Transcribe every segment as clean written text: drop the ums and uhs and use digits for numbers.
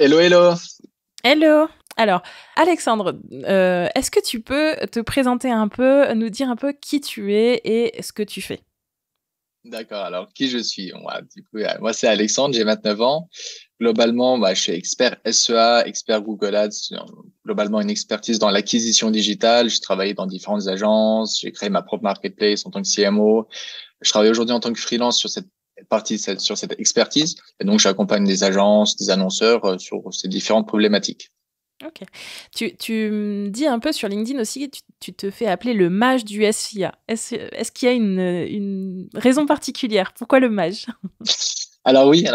Hello, hello. Hello! Alors, Alexandre, est-ce que tu peux te présenter un peu, nous dire un peu qui tu es et ce que tu fais? D'accord, alors qui je suis? Moi, c'est Alexandre, j'ai 29 ans. Globalement, je suis expert SEA, expert Google Ads, globalement une expertise dans l'acquisition digitale. J'ai travaillé dans différentes agences, j'ai créé ma propre marketplace en tant que CMO. Je travaille aujourd'hui en tant que freelance sur cette sur cette expertise. Et donc, j'accompagne des agences, des annonceurs sur ces différentes problématiques. Ok. Tu me dis un peu sur LinkedIn aussi, tu te fais appeler le mage du SIA. Est-ce qu'il y a une raison particulière? Pourquoi le mage? Alors oui,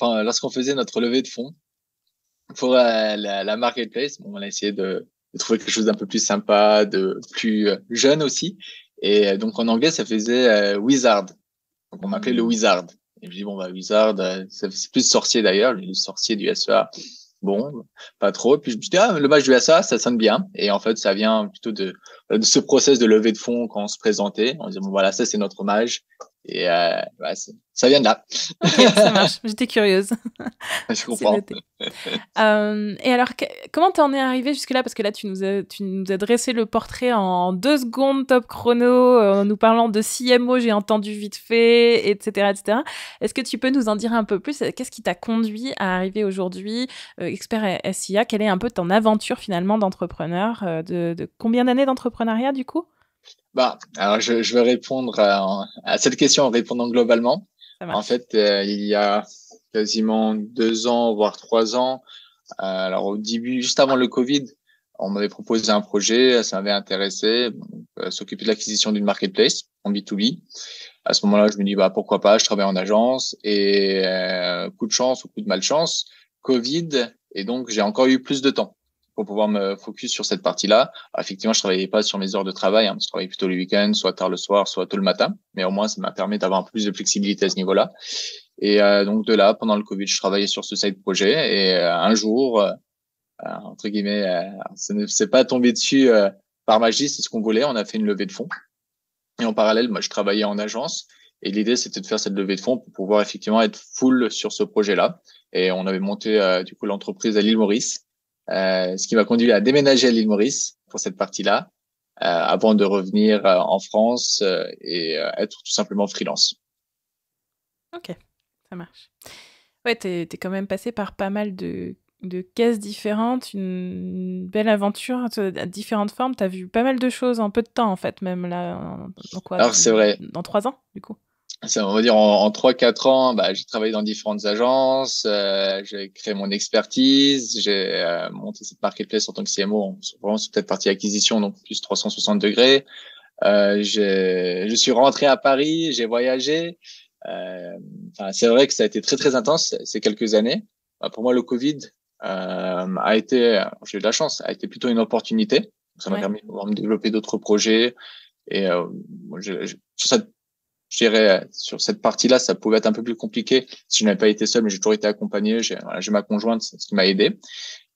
lorsqu'on faisait notre levée de fonds, pour la marketplace, bon, on a essayé de trouver quelque chose d'un peu plus sympa, de plus jeune aussi. Et donc en anglais, ça faisait Wizard. Donc on m'appelait le Hmm. Wizard. Et je dis bon Wizard, c'est plus sorcier d'ailleurs, le sorcier du SEA. Bon, pas trop. Puis je me suis dit le match du SEA, ça sonne bien. Et en fait, ça vient plutôt de ce process de levée de fonds quand on se présentait. On disait bon voilà, ça c'est notre mage. Et ça vient de là. Ok, ça marche. J'étais curieuse. Je C'est comprends. noté. Et alors, comment t'en es arrivé jusque-là? Parce que là, tu nous as dressé le portrait en 2 secondes top chrono, en nous parlant de CMO, j'ai entendu vite fait, etc., etc. Est-ce que tu peux nous en dire un peu plus? Qu'est-ce qui t'a conduit à arriver aujourd'hui, expert SIA? Quelle est un peu ton aventure finalement d'entrepreneur? De combien d'années d'entrepreneuriat du coup? Alors je vais répondre à cette question en répondant globalement. Ça En marche. fait, il y a quasiment 2 ans, voire 3 ans, alors au début, juste avant le Covid, on m'avait proposé un projet, ça m'avait intéressé, s'occuper de l'acquisition d'une marketplace en B2B. À ce moment-là, je me dis pourquoi pas, je travaille en agence et coup de chance ou coup de malchance, Covid, et donc j'ai encore eu plus de temps pour pouvoir me focus sur cette partie-là. Alors, effectivement, je travaillais pas sur mes heures de travail, je travaillais plutôt le week-end, soit tard le soir, soit tôt le matin, mais au moins ça m'a permis d'avoir plus de flexibilité à ce niveau-là. Et donc de là, pendant le Covid, je travaillais sur ce side projet et un jour, entre guillemets, ça ne s'est pas tombé dessus par magie, c'est ce qu'on voulait. On a fait une levée de fonds et en parallèle, moi, je travaillais en agence et l'idée c'était de faire cette levée de fonds pour pouvoir effectivement être full sur ce projet-là. Et on avait monté du coup l'entreprise à l'île Maurice, ce qui m'a conduit à déménager à l'île Maurice pour cette partie-là, avant de revenir en France être tout simplement freelance. Ok, ça marche. Ouais, t'es quand même passé par pas mal de caisses différentes, une belle aventure à différentes formes. T'as vu pas mal de choses en peu de temps, en fait, même là, dans quoi, Alors c'est vrai, dans 3 ans, du coup. on va dire en 3-4 ans, j'ai travaillé dans différentes agences, j'ai créé mon expertise, j'ai monté cette marketplace en tant que CMO, vraiment sur cette partie acquisition, donc plus 360 degrés. Je suis rentré à Paris, j'ai voyagé. C'est vrai que ça a été très très intense ces quelques années. Pour moi, le Covid a été, j'ai eu de la chance, a été plutôt une opportunité. Ça m'a Ouais. permis de pouvoir me développer d'autres projets. Et sur cette, je dirais, sur cette partie-là, ça pouvait être un peu plus compliqué si je n'avais pas été seul, mais j'ai toujours été accompagné. J'ai ma conjointe, ce qui m'a aidé.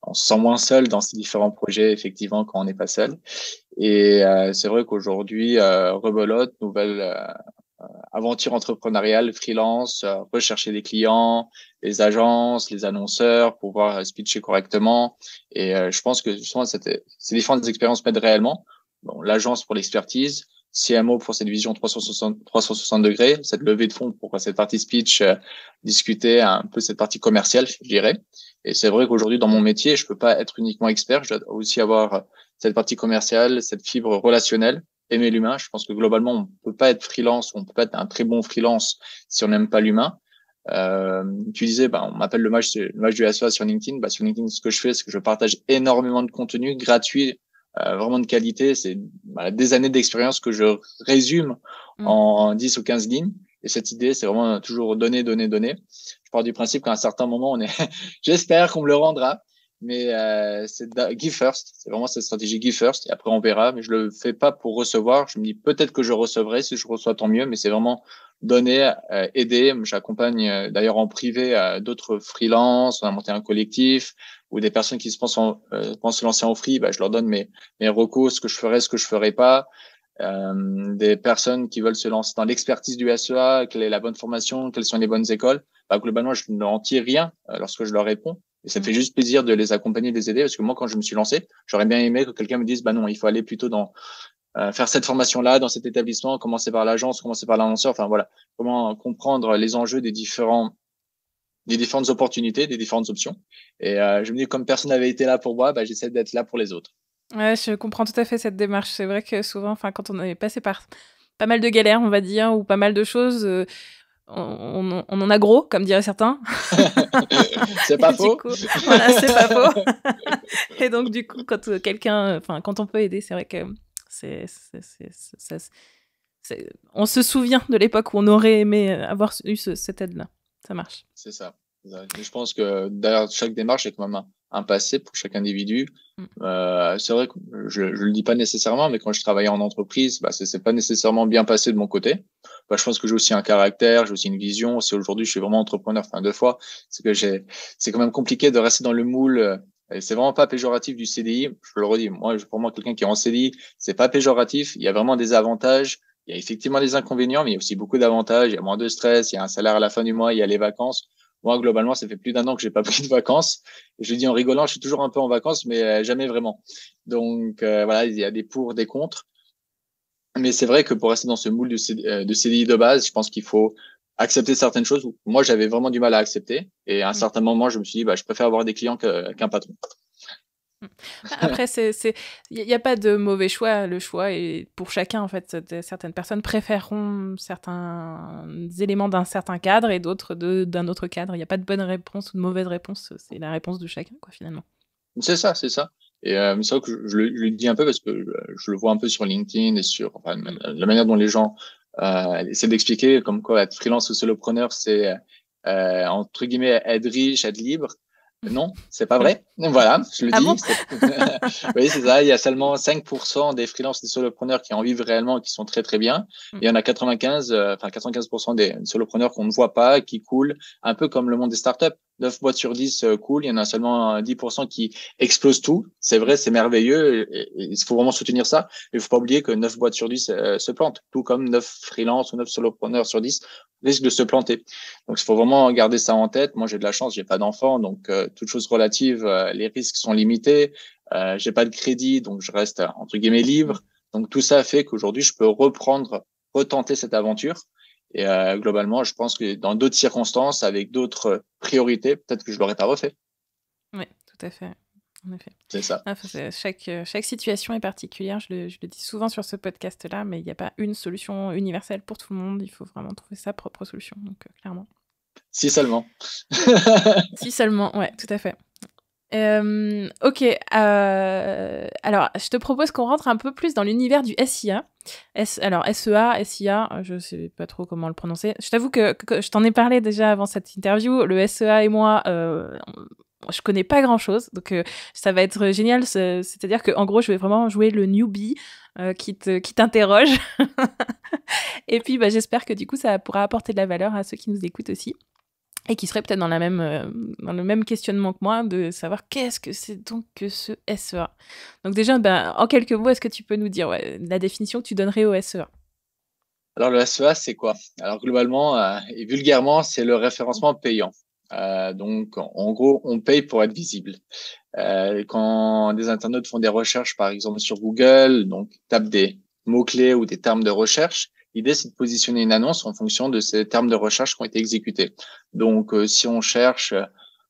On se sent moins seul dans ces différents projets, effectivement, quand on n'est pas seul. Et c'est vrai qu'aujourd'hui, rebelote, nouvelle aventure entrepreneuriale, freelance, rechercher des clients, les agences, les annonceurs, pouvoir pitcher correctement. Et je pense que justement, ces différentes expériences m'aident réellement. Bon, l'agence pour l'expertise, CMO pour cette vision 360 degrés, cette levée de fonds pour cette partie speech, discuter un peu cette partie commerciale, je dirais. Et c'est vrai qu'aujourd'hui, dans mon métier, je peux pas être uniquement expert, je dois aussi avoir cette partie commerciale, cette fibre relationnelle, aimer l'humain. Je pense que globalement, on peut pas être freelance, on peut pas être un très bon freelance si on n'aime pas l'humain. Tu disais, on m'appelle le mage du SEA sur LinkedIn. Sur LinkedIn, ce que je fais, c'est que je partage énormément de contenu gratuit, vraiment de qualité. C'est des années d'expérience que je résume Mm. en 10 ou 15 lignes. Et cette idée, c'est vraiment toujours donner, donner, donner. Je pars du principe qu'à un certain moment, j'espère qu'on me le rendra. Mais give first, c'est vraiment cette stratégie give first. Et après, on verra. Mais je le fais pas pour recevoir. Je me dis peut-être que je recevrai. Si je reçois, tant mieux. Mais c'est vraiment donner, aider. J'accompagne d'ailleurs en privé d'autres freelances. On a monté un collectif ou des personnes qui pensent se lancer en free. Je leur donne mes recos, ce que je ferais, ce que je ferais pas. Des personnes qui veulent se lancer dans l'expertise du SEA, quelle est la bonne formation, quelles sont les bonnes écoles. Globalement, je n'en tire rien lorsque je leur réponds. Et ça fait juste plaisir de les accompagner, de les aider, parce que moi, quand je me suis lancé, j'aurais bien aimé que quelqu'un me dise, bah non, il faut aller plutôt dans faire cette formation-là, dans cet établissement, commencer par l'agence, commencer par l'annonceur, enfin voilà, comment comprendre les enjeux des différentes opportunités, des différentes options. Et je me dis, comme personne n'avait été là pour moi, bah, j'essaie d'être là pour les autres. Ouais, je comprends tout à fait cette démarche. C'est vrai que souvent, enfin, quand on est passé par pas mal de galères, on va dire, ou pas mal de choses, on en a gros, comme diraient certains. C'est pas Et du faux. coup, voilà, c'est pas faux. Et donc, du coup, quand quelqu'un, enfin, quand on peut aider, c'est vrai que on se souvient de l'époque où on aurait aimé avoir eu cette aide-là. Ça marche. C'est ça. Je pense que derrière chaque démarche, il y a quand même un passé pour chaque individu. C'est vrai que je le dis pas nécessairement, mais quand je travaillais en entreprise, bah, c'est pas nécessairement bien passé de mon côté. Bah, je pense que j'ai aussi un caractère, j'ai aussi une vision. Si aujourd'hui je suis vraiment entrepreneur, enfin deux fois, c'est quand même compliqué de rester dans le moule. Et c'est vraiment pas péjoratif du CDI. Je le redis. Moi, pour moi, quelqu'un qui est en CDI, c'est pas péjoratif. Il y a vraiment des avantages. Il y a effectivement des inconvénients, mais il y a aussi beaucoup d'avantages. Il y a moins de stress, il y a un salaire à la fin du mois, il y a les vacances. Moi, globalement, ça fait plus d'1 an que j'ai pas pris de vacances. Et je le dis en rigolant, je suis toujours un peu en vacances, mais jamais vraiment. Donc voilà, il y a des pour, des contre. Mais c'est vrai que pour rester dans ce moule de CDI de base, je pense qu'il faut accepter certaines choses. Moi, j'avais vraiment du mal à accepter. Et à un certain moment, je me suis dit, bah, je préfère avoir des clients qu'un patron. Après, il n'y a pas de mauvais choix. Le choix est pour chacun, en fait. Certaines personnes préféreront certains éléments d'un certain cadre et d'autres d'un autre cadre. Il n'y a pas de bonne réponse ou de mauvaise réponse. C'est la réponse de chacun, quoi, finalement. C'est ça, c'est ça. Et c'est vrai que je le dis un peu parce que je le vois un peu sur LinkedIn et sur la manière dont les gens essaient d'expliquer comme quoi être freelance ou solopreneur, c'est entre guillemets être riche, être libre. Non, c'est pas vrai. Voilà, je le Ah dis. bon? Oui, c'est ça. Il y a seulement 5% des freelances, des solopreneurs qui en vivent réellement et qui sont très, très bien. Il y en a 95% des solopreneurs qu'on ne voit pas, qui coulent, un peu comme le monde des startups. 9 boîtes sur 10 coulent. Il y en a seulement 10% qui explosent tout. C'est vrai, c'est merveilleux. Et il faut vraiment soutenir ça. Mais il faut pas oublier que 9 boîtes sur 10 se plantent. Tout comme 9 freelances ou 9 solopreneurs sur 10 risquent de se planter. Donc, il faut vraiment garder ça en tête. Moi, j'ai de la chance, j'ai pas d'enfant, donc toute chose relative, les risques sont limités. J'ai pas de crédit, donc je reste entre guillemets libre. Donc, tout ça fait qu'aujourd'hui, je peux retenter cette aventure. Et globalement, je pense que dans d'autres circonstances, avec d'autres priorités, peut-être que je l'aurais pas refait. Oui, tout à fait. En effet. C'est ça. Chaque situation est particulière. Je le dis souvent sur ce podcast-là, mais il n'y a pas une solution universelle pour tout le monde. Il faut vraiment trouver sa propre solution, donc clairement. Si seulement. Si seulement, ouais, tout à fait. Ok, alors je te propose qu'on rentre un peu plus dans l'univers du SIA. Alors SEA, SIA, je sais pas trop comment le prononcer. Je t'avoue que je t'en ai parlé déjà avant cette interview. Le SEA et moi, je connais pas grand chose, donc ça va être génial. C'est-à-dire que en gros, je vais vraiment jouer le newbie qui t'interroge. Et puis, bah, j'espère que du coup, ça pourra apporter de la valeur à ceux qui nous écoutent aussi. Et qui serait peut-être dans le même questionnement que moi, de savoir qu'est-ce que c'est donc que ce SEA. Donc déjà, ben, en quelques mots, est-ce que tu peux nous dire la définition que tu donnerais au SEA? Alors, le SEA, c'est quoi? Alors, globalement et vulgairement, c'est le référencement payant. Donc, en gros, on paye pour être visible. Quand des internautes font des recherches, par exemple sur Google, donc tapent des mots-clés ou des termes de recherche, l'idée, c'est de positionner une annonce en fonction de ces termes de recherche qui ont été exécutés. Donc, si on cherche,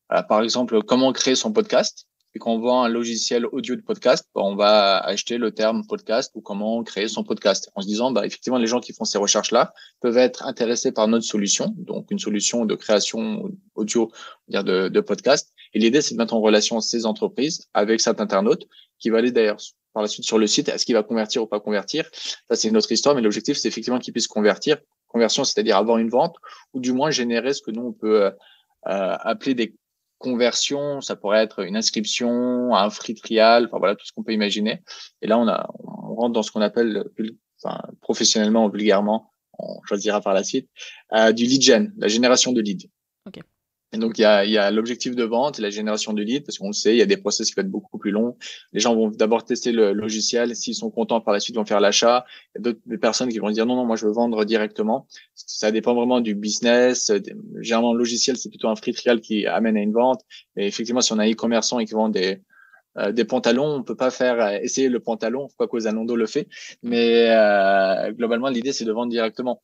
par exemple, comment créer son podcast, et qu'on voit un logiciel audio de podcast, bah, on va acheter le terme podcast ou comment créer son podcast, en se disant, bah, effectivement, les gens qui font ces recherches-là peuvent être intéressés par notre solution, donc une solution de création audio, dire de podcast. Et l'idée, c'est de mettre en relation ces entreprises avec cet internaute qui va aller d'ailleurs par la suite sur le site. Est-ce qu'il va convertir ou pas convertir? Ça, c'est une autre histoire, mais l'objectif, c'est effectivement qu'il puisse convertir. Conversion, c'est-à-dire avoir une vente ou du moins générer ce que nous, on peut appeler des conversions. Ça pourrait être une inscription, un free trial, enfin voilà, tout ce qu'on peut imaginer. Et là, on rentre dans ce qu'on appelle, professionnellement ou vulgairement, on choisira par la suite, du lead gen, la génération de leads. Ok. Et donc, il y a l'objectif de vente et la génération de leads, parce qu'on le sait, il y a des process qui vont être beaucoup plus longs. Les gens vont d'abord tester le logiciel. S'ils sont contents, par la suite, vont faire l'achat. Il y a d'autres personnes qui vont dire non, non, moi, je veux vendre directement. Ça dépend vraiment du business. Généralement, le logiciel, c'est plutôt un free trial qui amène à une vente. Mais effectivement, si on a un e-commerçant et qui vend des pantalons, on peut pas faire essayer le pantalon, quoi que Zalando le fait. Mais globalement, l'idée, c'est de vendre directement.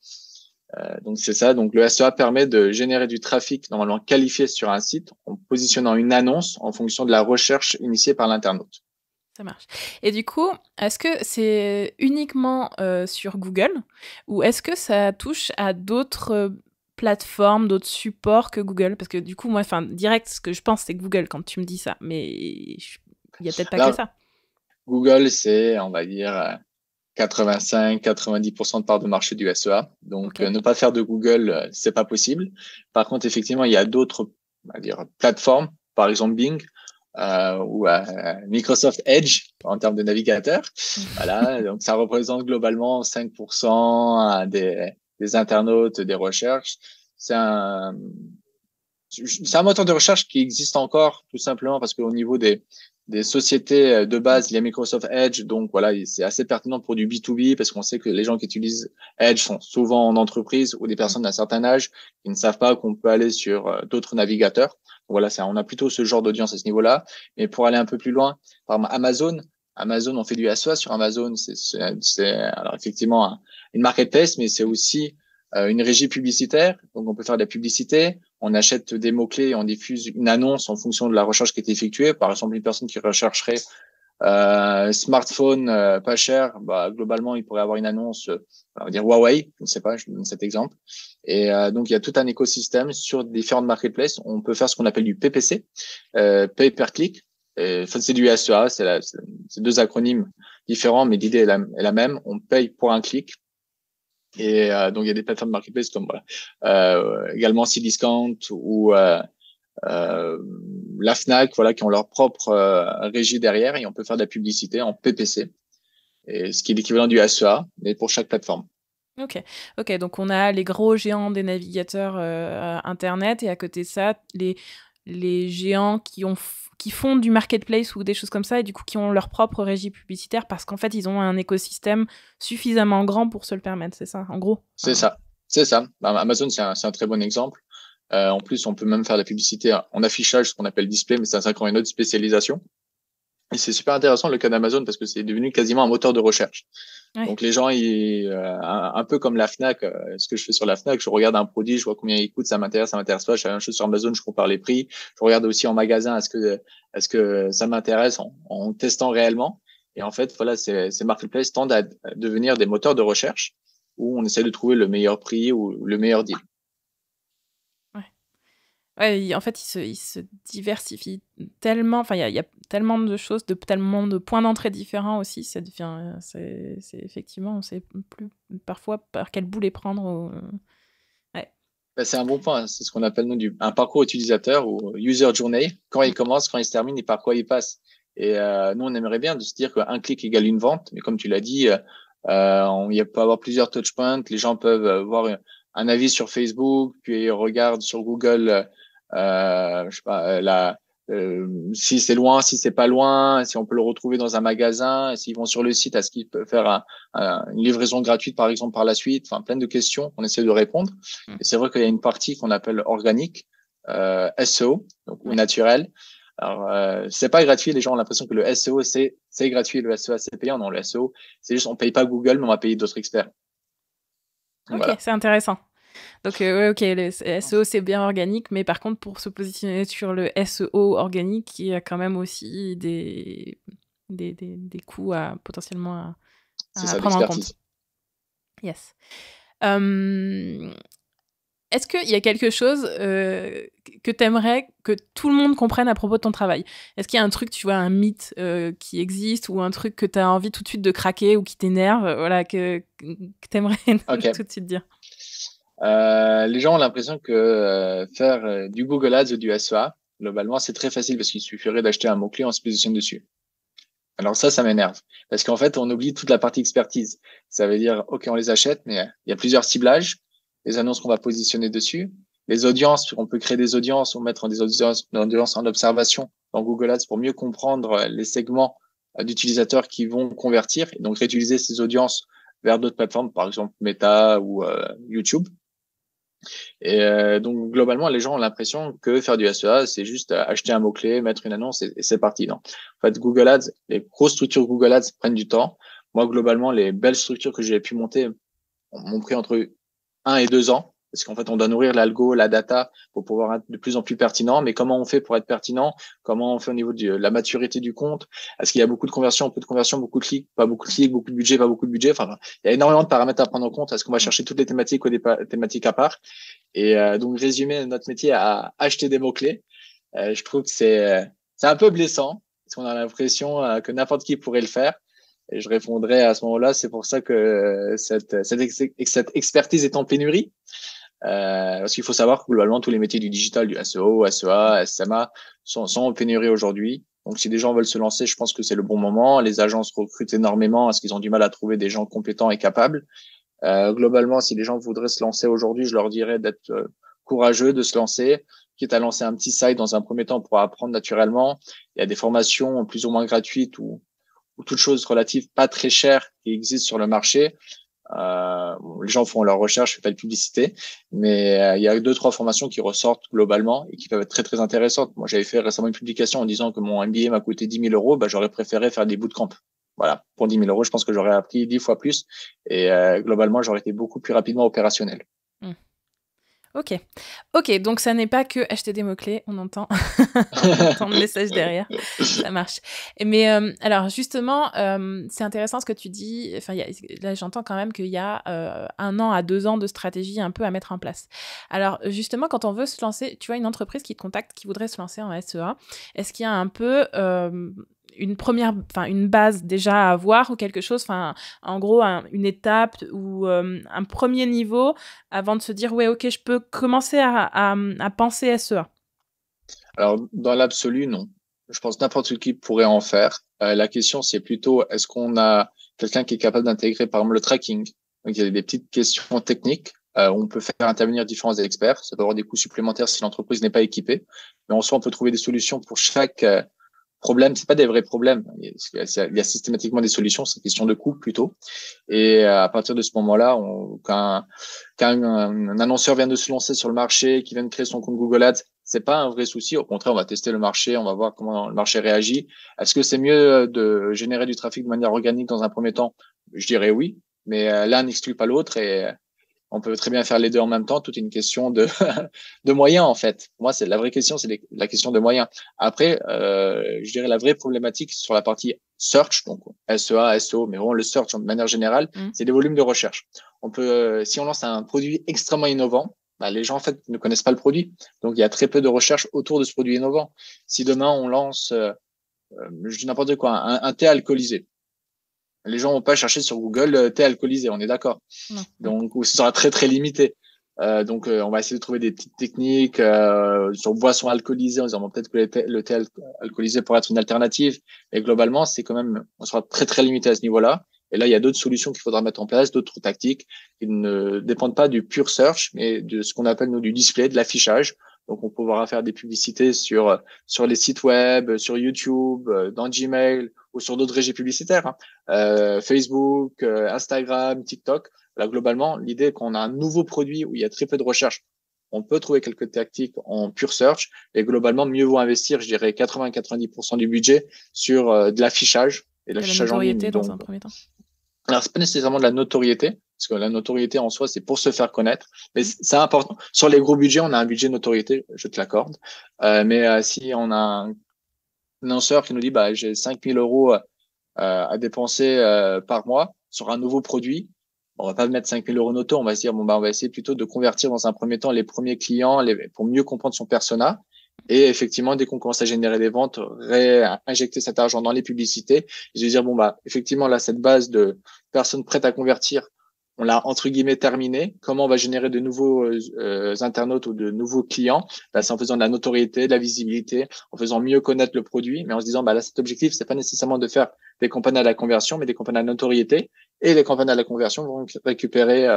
Donc c'est ça. Donc le SEA permet de générer du trafic normalement qualifié sur un site en positionnant une annonce en fonction de la recherche initiée par l'internaute. Ça marche. Et du coup, est-ce que c'est uniquement sur Google ou est-ce que ça touche à d'autres plateformes, d'autres supports que Google? Parce que du coup, moi, direct, ce que je pense, c'est Google quand tu me dis ça. Mais il y a peut-être pas que ça. Google, c'est, on va dire, 85-90% de part de marché du SEA. Donc, ne pas faire de Google, c'est pas possible. Par contre, effectivement, il y a d'autres, on va dire, plateformes, par exemple Bing, ou Microsoft Edge en termes de navigateur. Voilà, donc ça représente globalement 5% des internautes, des recherches. C'est un moteur de recherche qui existe encore tout simplement parce qu'au niveau des sociétés de base, il y a Microsoft Edge, donc voilà, c'est assez pertinent pour du B2B parce qu'on sait que les gens qui utilisent Edge sont souvent en entreprise ou des personnes d'un certain âge qui ne savent pas qu'on peut aller sur d'autres navigateurs. Donc voilà, on a plutôt ce genre d'audience à ce niveau-là. Mais pour aller un peu plus loin, par exemple, Amazon, on fait du SEA sur Amazon, c'est alors effectivement une marketplace, mais c'est aussi une régie publicitaire. Donc on peut faire de la publicité, on achète des mots-clés et on diffuse une annonce en fonction de la recherche qui est effectuée. Par exemple, une personne qui rechercherait smartphone pas cher, bah, globalement, il pourrait avoir une annonce, on va dire Huawei, je ne sais pas, je donne cet exemple. Et donc, il y a tout un écosystème sur différentes marketplaces. On peut faire ce qu'on appelle du PPC, Pay Per Click. C'est du SEA, c'est deux acronymes différents, mais l'idée est la même. On paye pour un clic. Et donc, il y a des plateformes marketplace comme également Cdiscount ou la Fnac, voilà, qui ont leur propre régie derrière et on peut faire de la publicité en PPC, et ce qui est l'équivalent du SEA, mais pour chaque plateforme. Ok, donc on a les gros géants des navigateurs Internet et à côté de ça, les géants qui font du marketplace ou des choses comme ça et du coup qui ont leur propre régie publicitaire parce qu'en fait, ils ont un écosystème suffisamment grand pour se le permettre, c'est ça, en gros? C'est ça. Amazon, c'est un très bon exemple. En plus, on peut même faire de la publicité en affichage, ce qu'on appelle display, mais c'est encore une autre spécialisation. Et c'est super intéressant le cas d'Amazon parce que c'est devenu quasiment un moteur de recherche. Ouais. Donc les gens, un peu comme la Fnac, ce que je fais sur la Fnac, je regarde un produit, je vois combien il coûte, ça m'intéresse pas. Je fais la même chose sur Amazon, je compare les prix. Je regarde aussi en magasin, est-ce que ça m'intéresse en testant réellement. Et en fait, voilà, ces marketplaces tendent à devenir des moteurs de recherche où on essaie de trouver le meilleur prix ou le meilleur deal. Ouais, en fait, il se diversifie tellement. Enfin, il y a tellement de choses, tellement de points d'entrée différents aussi. Ça devient, c'est effectivement, on sait plus parfois par quel bout les prendre. Ouais. C'est un bon point. C'est ce qu'on appelle nous un parcours utilisateur ou user journey. Quand il commence, quand il se termine et par quoi il passe. Et nous, on aimerait bien de se dire qu'un clic égale une vente. Mais comme tu l'as dit, il peut y avoir plusieurs touchpoints. Les gens peuvent voir un avis sur Facebook, puis ils regardent sur Google. Je sais pas, si c'est loin, si c'est pas loin, si on peut le retrouver dans un magasin, s'ils vont sur le site, est-ce qu'ils peuvent faire une livraison gratuite par exemple par la suite, enfin plein de questions qu'on essaie de répondre. Et c'est vrai qu'il y a une partie qu'on appelle organique, SEO, donc ou naturel. Alors c'est pas gratuit, les gens ont l'impression que le SEO c'est gratuit, le SEO c'est payant. Non, le SEO c'est juste on paye pas Google, mais on va payer d'autres experts. Donc, ok, voilà. C'est intéressant. Donc, ouais, ok, le SEO, c'est bien organique, mais par contre, pour se positionner sur le SEO organique, il y a quand même aussi des coûts potentiellement à prendre en compte. Yes. Est-ce qu'il y a quelque chose que tu aimerais que tout le monde comprenne à propos de ton travail? Est-ce qu'il y a un truc, tu vois, un mythe qui existe ou un truc que tu as envie tout de suite de craquer ou qui t'énerve, voilà, que tu aimerais tout de suite dire? Les gens ont l'impression que faire du Google Ads ou du SEA, globalement, c'est très facile parce qu'il suffirait d'acheter un mot-clé, on se positionne dessus. Alors ça m'énerve. Parce qu'en fait, on oublie toute la partie expertise. Ça veut dire, OK, on les achète, mais il y a plusieurs ciblages, les annonces qu'on va positionner dessus. les audiences, on peut créer des audiences ou mettre des audiences en observation dans Google Ads pour mieux comprendre les segments d'utilisateurs qui vont convertir et donc réutiliser ces audiences vers d'autres plateformes, par exemple Meta ou YouTube. Et donc globalement, les gens ont l'impression que faire du SEA, c'est juste acheter un mot-clé, mettre une annonce et c'est parti. Non. En fait, Google Ads, les grosses structures Google Ads prennent du temps. Moi, globalement, les belles structures que j'ai pu monter m'ont pris entre 1 et 2 ans. Parce qu'en fait, on doit nourrir l'algo, la data pour pouvoir être de plus en plus pertinent. Mais comment on fait pour être pertinent? Comment on fait au niveau de la maturité du compte? Est-ce qu'il y a beaucoup de conversions, peu de conversions, beaucoup de clics, pas beaucoup de clics, beaucoup de budget, pas beaucoup de budget? Enfin, il y a énormément de paramètres à prendre en compte. Est-ce qu'on va chercher toutes les thématiques ou des thématiques à part? Et donc, résumer notre métier à acheter des mots-clés, je trouve que c'est un peu blessant parce qu'on a l'impression que n'importe qui pourrait le faire. Et je répondrais à ce moment-là, c'est pour ça que cette expertise est en pénurie. Parce qu'il faut savoir que globalement, tous les métiers du digital, du SEO, SEA, SMA, sont en pénurie aujourd'hui. Donc, si des gens veulent se lancer, je pense que c'est le bon moment. Les agences recrutent énormément parce qu'ils ont du mal à trouver des gens compétents et capables. Globalement, si les gens voudraient se lancer aujourd'hui, je leur dirais d'être courageux, de se lancer, quitte à lancer un petit site dans un premier temps pour apprendre naturellement. Il y a des formations plus ou moins gratuites ou toutes choses relatives pas très chères qui existent sur le marché. Les gens font leurs recherches, je fais pas de publicité, mais il y a 2-3 formations qui ressortent globalement et qui peuvent être très très intéressantes. Moi, j'avais fait récemment une publication en disant que mon MBA m'a coûté 10 000 euros, bah, j'aurais préféré faire des bootcamps. Voilà, pour 10 000 euros, je pense que j'aurais appris 10 fois plus et globalement, j'aurais été beaucoup plus rapidement opérationnel. Ok. Ok, donc ça n'est pas que acheter des mots-clés, on entend, on entend le message derrière, ça marche. Mais alors justement, c'est intéressant ce que tu dis, enfin, là j'entends quand même qu'il y a 1 an à 2 ans de stratégie un peu à mettre en place. Alors justement, quand on veut se lancer, tu vois, une entreprise qui te contacte, qui voudrait se lancer en SEA, est-ce qu'il y a un peu une base déjà à avoir ou quelque chose, en gros, une étape ou un premier niveau avant de se dire, ouais, ok, je peux commencer à penser SEA? Alors, dans l'absolu, non. Je pense que n'importe qui pourrait en faire. La question, c'est plutôt, est-ce qu'on a quelqu'un qui est capable d'intégrer, par exemple, le tracking? Donc, il y a des petites questions techniques. On peut faire intervenir différents experts. Ça peut avoir des coûts supplémentaires si l'entreprise n'est pas équipée. Mais en soi, on peut trouver des solutions pour chaque problème. C'est pas des vrais problèmes. Il y a systématiquement des solutions. C'est une question de coût plutôt. Et à partir de ce moment-là, quand un annonceur vient de se lancer sur le marché, qui vient de créer son compte Google Ads, c'est pas un vrai souci. Au contraire, on va tester le marché, on va voir comment le marché réagit. Est-ce que c'est mieux de générer du trafic de manière organique dans un premier temps? Je dirais oui, mais l'un n'exclut pas l'autre et on peut très bien faire les deux en même temps. Tout est une question de de moyens en fait. Pour moi, c'est la vraie question, c'est la question de moyens. Après, je dirais la vraie problématique sur la partie search, donc SEA, SEO, mais vraiment le search de manière générale, c'est les volumes de recherche. On peut, si on lance un produit extrêmement innovant, bah, les gens en fait ne connaissent pas le produit, donc il y a très peu de recherche autour de ce produit innovant. Si demain on lance, je dis n'importe quoi, un thé alcoolisé, les gens vont pas chercher sur Google thé alcoolisé, on est d'accord. Donc, ou ce sera très très limité. Donc, on va essayer de trouver des petites techniques sur boissons alcoolisées en disant bon, peut-être que le thé alcoolisé pourrait être une alternative. Mais globalement, c'est quand même, on sera très très limité à ce niveau-là. Et là, il y a d'autres solutions qu'il faudra mettre en place, d'autres tactiques qui ne dépendent pas du pure search, mais de ce qu'on appelle nous du display, de l'affichage. Donc, on pourra faire des publicités sur les sites web, sur YouTube, dans Gmail ou sur d'autres régies publicitaires, hein. Facebook, Instagram, TikTok. Là, globalement, l'idée est qu'on a un nouveau produit où il y a très peu de recherche. On peut trouver quelques tactiques en pure search et globalement, mieux vaut investir, je dirais, 80-90% du budget sur de l'affichage et De la l'affichage en ligne. notoriété dans Donc, un premier temps. alors, c'est pas nécessairement de la notoriété, parce que la notoriété en soi, c'est pour se faire connaître, mais c'est important. Sur les gros budgets, on a un budget de notoriété, je te l'accorde. Mais si on a un lanceur qui nous dit, bah, j'ai 5 000 euros à dépenser par mois sur un nouveau produit, on va pas mettre 5 000 euros en auto, on va se dire, bon, bah, on va essayer plutôt de convertir dans un premier temps les premiers clients pour mieux comprendre son persona. Et effectivement, dès qu'on commence à générer des ventes, réinjecter cet argent dans les publicités. Et je vais dire, bon, bah, effectivement, là, cette base de personnes prêtes à convertir, on l'a entre guillemets terminé. Comment on va générer de nouveaux internautes ou de nouveaux clients? Bah, c'est en faisant de la notoriété, de la visibilité, en faisant mieux connaître le produit, mais en se disant, bah, là, cet objectif, c'est pas nécessairement de faire des campagnes à la conversion, mais des campagnes à la notoriété. Et les campagnes à la conversion vont récupérer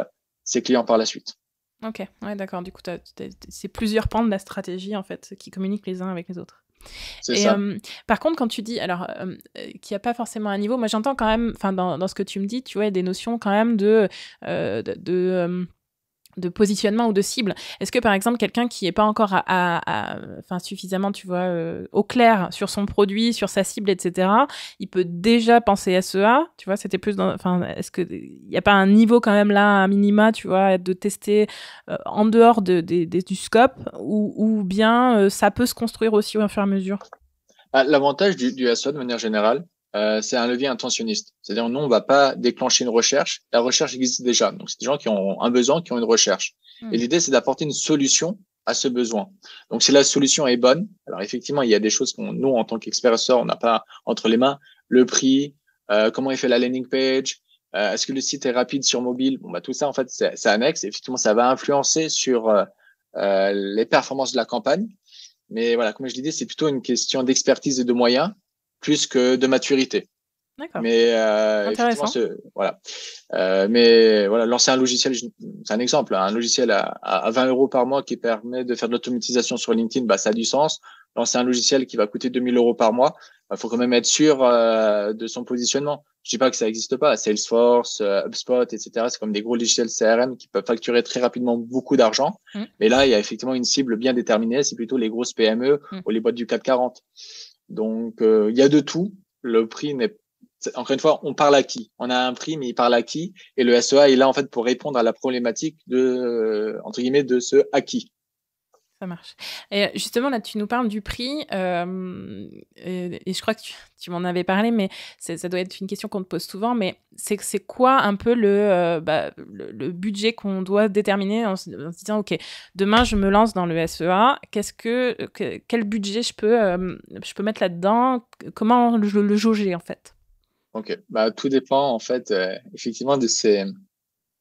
ces clients par la suite. Ok, ouais, d'accord. Du coup, c'est plusieurs pans de la stratégie, en fait, qui communiquent les uns avec les autres. C'est Et ça. par contre, quand tu dis, alors, qu'il n'y a pas forcément un niveau, moi j'entends quand même, enfin, dans ce que tu me dis, tu vois, des notions quand même de positionnement ou de cible. Est-ce que par exemple quelqu'un qui est pas encore enfin suffisamment, tu vois, au clair sur son produit, sur sa cible, etc., il peut déjà penser SEA, tu vois, c'était plus dans, enfin, est-ce que il y a pas un niveau quand même là, un minima, tu vois, de tester en dehors du scope, ou bien ça peut se construire aussi au fur et à mesure. L'avantage du SEO de manière générale, c'est un levier intentionniste. C'est-à-dire, nous, on va pas déclencher une recherche. La recherche existe déjà. Donc, c'est des gens qui ont un besoin, qui ont une recherche. Et l'idée, c'est d'apporter une solution à ce besoin. Donc, si la solution est bonne, alors effectivement, il y a des choses qu'on, nous, en tant qu'experts SEO, on n'a pas entre les mains. Le prix, comment il fait la landing page, est-ce que le site est rapide sur mobile? Bon, bah, tout ça, en fait, c'est annexe. Et effectivement, ça va influencer sur les performances de la campagne. Mais voilà, comme je l'ai dit, c'est plutôt une question d'expertise et de moyens plus que de maturité. D'accord. Mais effectivement, Intéressant. voilà. Mais voilà, lancer un logiciel, c'est un exemple, hein, un logiciel à 20 euros par mois qui permet de faire de l'automatisation sur LinkedIn, bah, ça a du sens. Lancer un logiciel qui va coûter 2000 euros par mois, il faut quand même être sûr de son positionnement. Je dis pas que ça n'existe pas, Salesforce, HubSpot, etc. C'est comme des gros logiciels CRM qui peuvent facturer très rapidement beaucoup d'argent. Mm. Mais là, il y a effectivement une cible bien déterminée, c'est plutôt les grosses PME Mm. ou les boîtes du CAC 40. Donc, il y a de tout. Le prix n'est encore une fois, on parle à qui? On a un prix, mais il parle à qui? Et le SEA est là, en fait, pour répondre à la problématique de, entre guillemets, de ce à qui. Ça marche. Et justement, là, tu nous parles du prix, et je crois que tu m'en avais parlé, mais ça doit être une question qu'on te pose souvent, mais c'est quoi un peu le budget qu'on doit déterminer en se disant, OK, demain, je me lance dans le SEA, quel budget je peux mettre là-dedans? Comment le jauger, en fait? Ok, bah tout dépend en fait effectivement de ces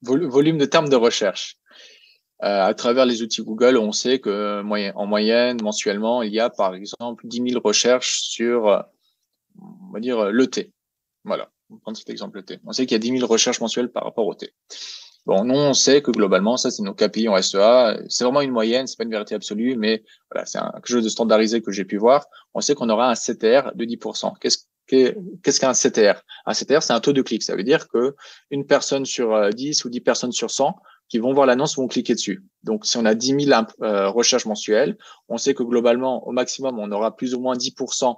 volumes de termes de recherche. À travers les outils Google, on sait que en moyenne, mensuellement, il y a par exemple 10 000 recherches sur, on va dire, le thé. Voilà, on va prendre cet exemple le thé. On sait qu'il y a 10 000 recherches mensuelles par rapport au thé. Bon, nous, on sait que globalement, ça, c'est nos KPI en SEA. C'est vraiment une moyenne, c'est pas une vérité absolue, mais voilà, c'est quelque chose de standardisé que j'ai pu voir. On sait qu'on aura un CTR de 10%. Qu'est-ce qu'un CTR? Un CTR, c'est un taux de clic. Ça veut dire que une personne sur 10 ou 10 personnes sur 100 qui vont voir l'annonce vont cliquer dessus. Donc, si on a 10 000 recherches mensuelles, on sait que globalement, au maximum, on aura plus ou moins 10%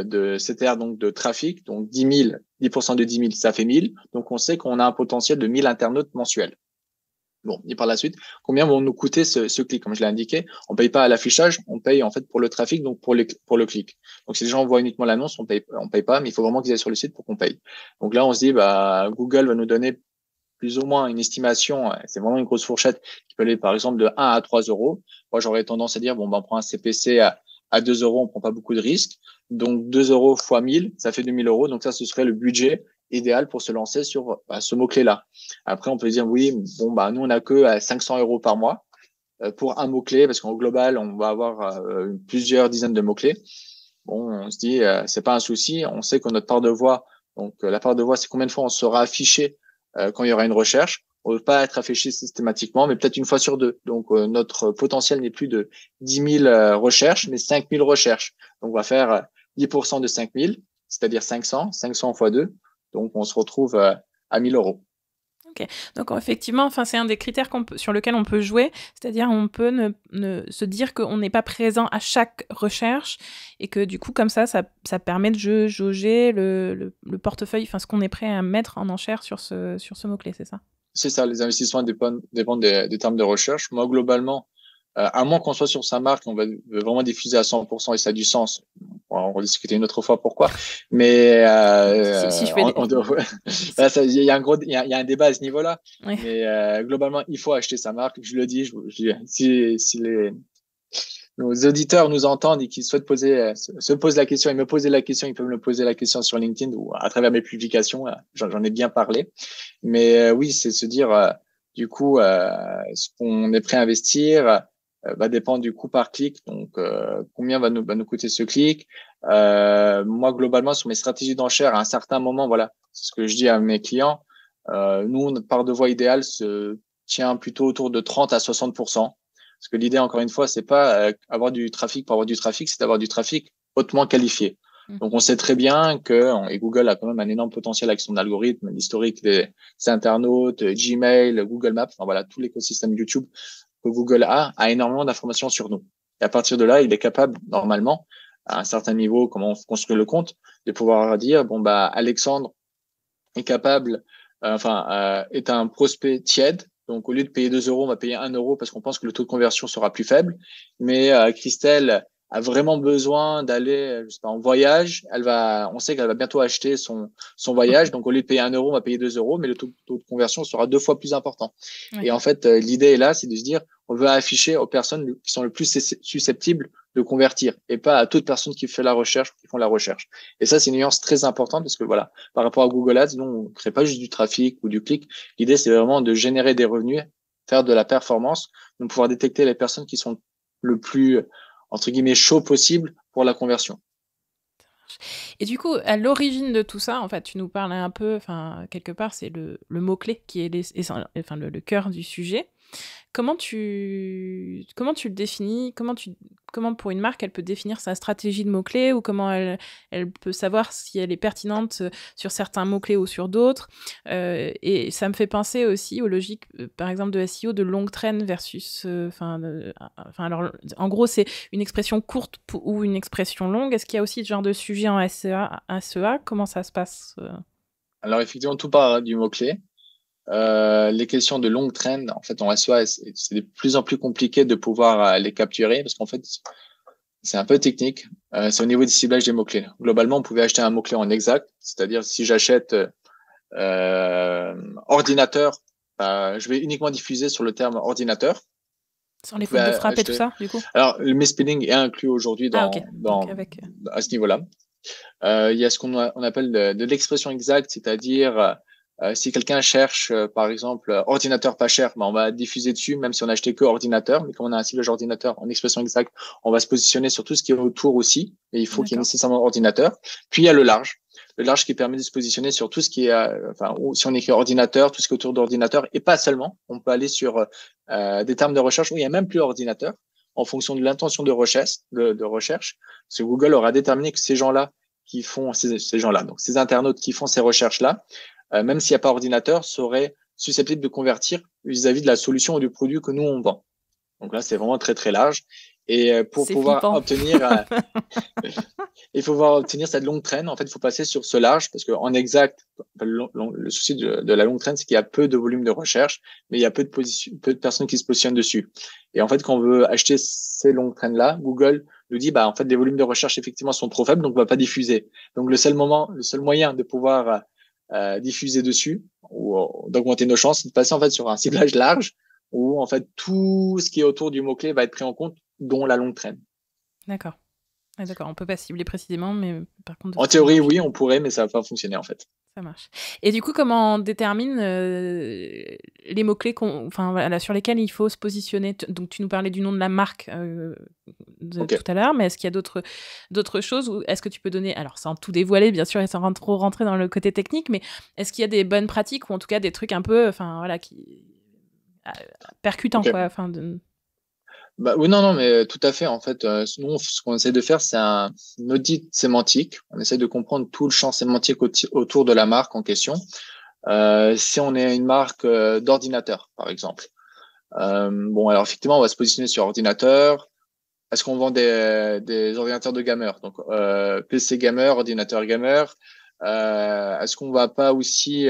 de CTR, donc de trafic. Donc 10% de 10 000, ça fait 1000. Donc on sait qu'on a un potentiel de 1000 internautes mensuels. Bon, et par la suite, combien vont nous coûter ce clic? Comme je l'ai indiqué, on paye pas à l'affichage, on paye en fait pour le trafic, donc pour le clic. Donc si les gens voient uniquement l'annonce, on paye pas, mais il faut vraiment qu'ils aillent sur le site pour qu'on paye. Donc là, on se dit, bah, Google va nous donner plus ou moins une estimation, c'est vraiment une grosse fourchette qui peut aller par exemple de 1 à 3 euros. Moi, j'aurais tendance à dire, bon, ben, on prend un CPC à 2 euros, on prend pas beaucoup de risques. Donc 2 euros fois 1000, ça fait 2000 euros. Donc ça, ce serait le budget idéal pour se lancer sur ce mot-clé-là. Après, on peut dire, oui, bon, bah, nous, on a que 500 euros par mois pour un mot-clé, parce qu'en global, on va avoir plusieurs dizaines de mots-clés. Bon, on se dit, c'est pas un souci. On sait que notre part de voix, donc la part de voix, c'est combien de fois on sera affiché quand il y aura une recherche. On ne veut pas être affiché systématiquement, mais peut-être une fois sur deux. Donc, notre potentiel n'est plus de 10 000 recherches, mais 5 000 recherches. Donc, on va faire 10% de 5 000, c'est-à-dire 500, 500 fois 2. Donc, on se retrouve à 1 000 euros. Ok, donc effectivement, enfin, c'est un des critères sur lequel on peut jouer, c'est-à-dire on peut se dire qu'on n'est pas présent à chaque recherche et que du coup, comme ça permet de jauger le portefeuille, enfin ce qu'on est prêt à mettre en enchère sur ce mot-clé, c'est ça? C'est ça, les investissements dépendent des termes de recherche. Moi, globalement, à moins qu'on soit sur sa marque, on va vraiment diffuser à 100% et ça a du sens. On va discuter une autre fois pourquoi. Mais Si je fais des... là, il y a il y a un débat à ce niveau-là. Ouais. Mais globalement, il faut acheter sa marque. Je le dis, si nos auditeurs nous entendent et qu'ils souhaitent se posent la question et me poser la question, ils peuvent me poser la question sur LinkedIn ou à travers mes publications. J'en ai bien parlé. Mais oui, c'est se dire, du coup, ce qu'on est prêt à investir va dépendre du coût par clic. Donc, combien va nous coûter ce clic? Moi, globalement, sur mes stratégies d'enchères, à un certain moment, voilà, c'est ce que je dis à mes clients. Nous, notre part de voix idéale tient plutôt autour de 30 à 60%. Parce que l'idée, encore une fois, c'est pas avoir du trafic pour avoir du trafic, c'est d'avoir du trafic hautement qualifié. Donc, on sait très bien et Google a quand même un énorme potentiel avec son algorithme, l'historique des internautes, Gmail, Google Maps, enfin voilà, tout l'écosystème YouTube que Google a énormément d'informations sur nous. Et à partir de là, il est capable, normalement, à un certain niveau, comment on construit le compte, de pouvoir dire, bon, bah, Alexandre est capable, est un prospect tiède. Donc, au lieu de payer 2 euros, on va payer 1 euro parce qu'on pense que le taux de conversion sera plus faible. Mais Christelle a vraiment besoin d'aller, je sais pas, en voyage. On sait qu'elle va bientôt acheter son voyage. Donc, au lieu de payer 1 euro, on va payer 2 euros, mais le taux de conversion sera 2 fois plus important. Ouais. Et en fait, l'idée est là, c'est de se dire, on veut afficher aux personnes qui sont le plus susceptibles de convertir et pas à toute personne qui fait la recherche, qui font la recherche. Et ça, c'est une nuance très importante parce que voilà, par rapport à Google Ads, nous, on crée pas juste du trafic ou du clic. L'idée, c'est vraiment de générer des revenus, faire de la performance, de pouvoir détecter les personnes qui sont le plus, entre guillemets, chaud possible pour la conversion. Et du coup, à l'origine de tout ça, en fait, tu nous parles un peu, enfin, quelque part, c'est le mot-clé qui est le cœur du sujet. Comment tu le définis? Comment pour une marque, elle peut définir sa stratégie de mots-clés ou comment elle peut savoir si elle est pertinente sur certains mots-clés ou sur d'autres? Et ça me fait penser aussi aux logiques, par exemple, de SEO, de long trend versus... alors, en gros, c'est une expression courte ou une expression longue. Est-ce qu'il y a aussi ce genre de sujet en SEA? Comment ça se passe? Alors, effectivement, tout part du mot-clé. Les questions de long trend, en fait, en SEA, c'est de plus en plus compliqué de pouvoir les capturer parce qu'en fait, c'est un peu technique. C'est au niveau du ciblage des mots-clés. Globalement, on pouvait acheter un mot-clé en exact, c'est-à-dire si j'achète ordinateur, je vais uniquement diffuser sur le terme ordinateur. Sans les fautes de frappe et tout ça, du coup? Alors, le misspelling est inclus aujourd'hui Ok. Donc avec... à ce niveau-là. Il y a ce qu'on appelle de l'expression exacte, c'est-à-dire si quelqu'un cherche, par exemple, ordinateur pas cher, on va diffuser dessus, même si on a acheté que ordinateur. Mais comme on a un ciblage ordinateur en expression exacte, on va se positionner sur tout ce qui est autour aussi. Et il faut qu'il y ait nécessairement ordinateur. Puis il y a le large qui permet de se positionner sur tout ce qui est, si on écrit ordinateur, tout ce qui est autour d'ordinateur, et pas seulement. On peut aller sur des termes de recherche où il y a même plus ordinateur, en fonction de l'intention de recherche. Parce que Google aura déterminé que ces gens-là qui font ces gens-là, donc ces internautes qui font ces recherches-là, même s'il n'y a pas ordinateur, seraient susceptibles de convertir vis-à-vis de la solution ou du produit que nous on vend. Donc là, c'est vraiment très très large. Et pour pouvoir obtenir, il faut pouvoir obtenir cette longue traîne. En fait, il faut passer sur ce large parce qu'en exact, le souci de la longue traîne, c'est qu'il y a peu de volume de recherche, mais il y a peu de personnes qui se positionnent dessus. Et en fait, quand on veut acheter ces longues traînes-là, Google nous dit, en fait, les volumes de recherche effectivement sont trop faibles, donc on va pas diffuser. Donc le seul moyen de pouvoir diffuser dessus ou d'augmenter nos chances, c'est de passer en fait sur un ciblage large où en fait tout ce qui est autour du mot-clé va être pris en compte, dont la longue traîne. D'accord. Ah, d'accord, on peut pas cibler précisément, mais par contre... En théorie, oui, on pourrait, mais ça va pas fonctionner en fait. Ça marche. Et du coup, comment on détermine les mots-clés sur lesquels il faut se positionner? Donc, tu nous parlais du nom de la marque tout à l'heure, mais est-ce qu'il y a d'autres choses? Ou est-ce que tu peux donner, alors sans tout dévoiler, bien sûr, et sans trop rentrer dans le côté technique, mais est-ce qu'il y a des bonnes pratiques ou en tout cas des trucs un peu, qui percutants, quoi, oui, non, mais tout à fait. En fait, nous, ce qu'on essaie de faire, c'est un audit sémantique. On essaie de comprendre tout le champ sémantique autour de la marque en question. Si on est une marque d'ordinateur, par exemple. Alors effectivement, on va se positionner sur ordinateur. Est-ce qu'on vend des ordinateurs de gamers? Donc, PC gamer, ordinateur gamer. Est-ce qu'on va pas aussi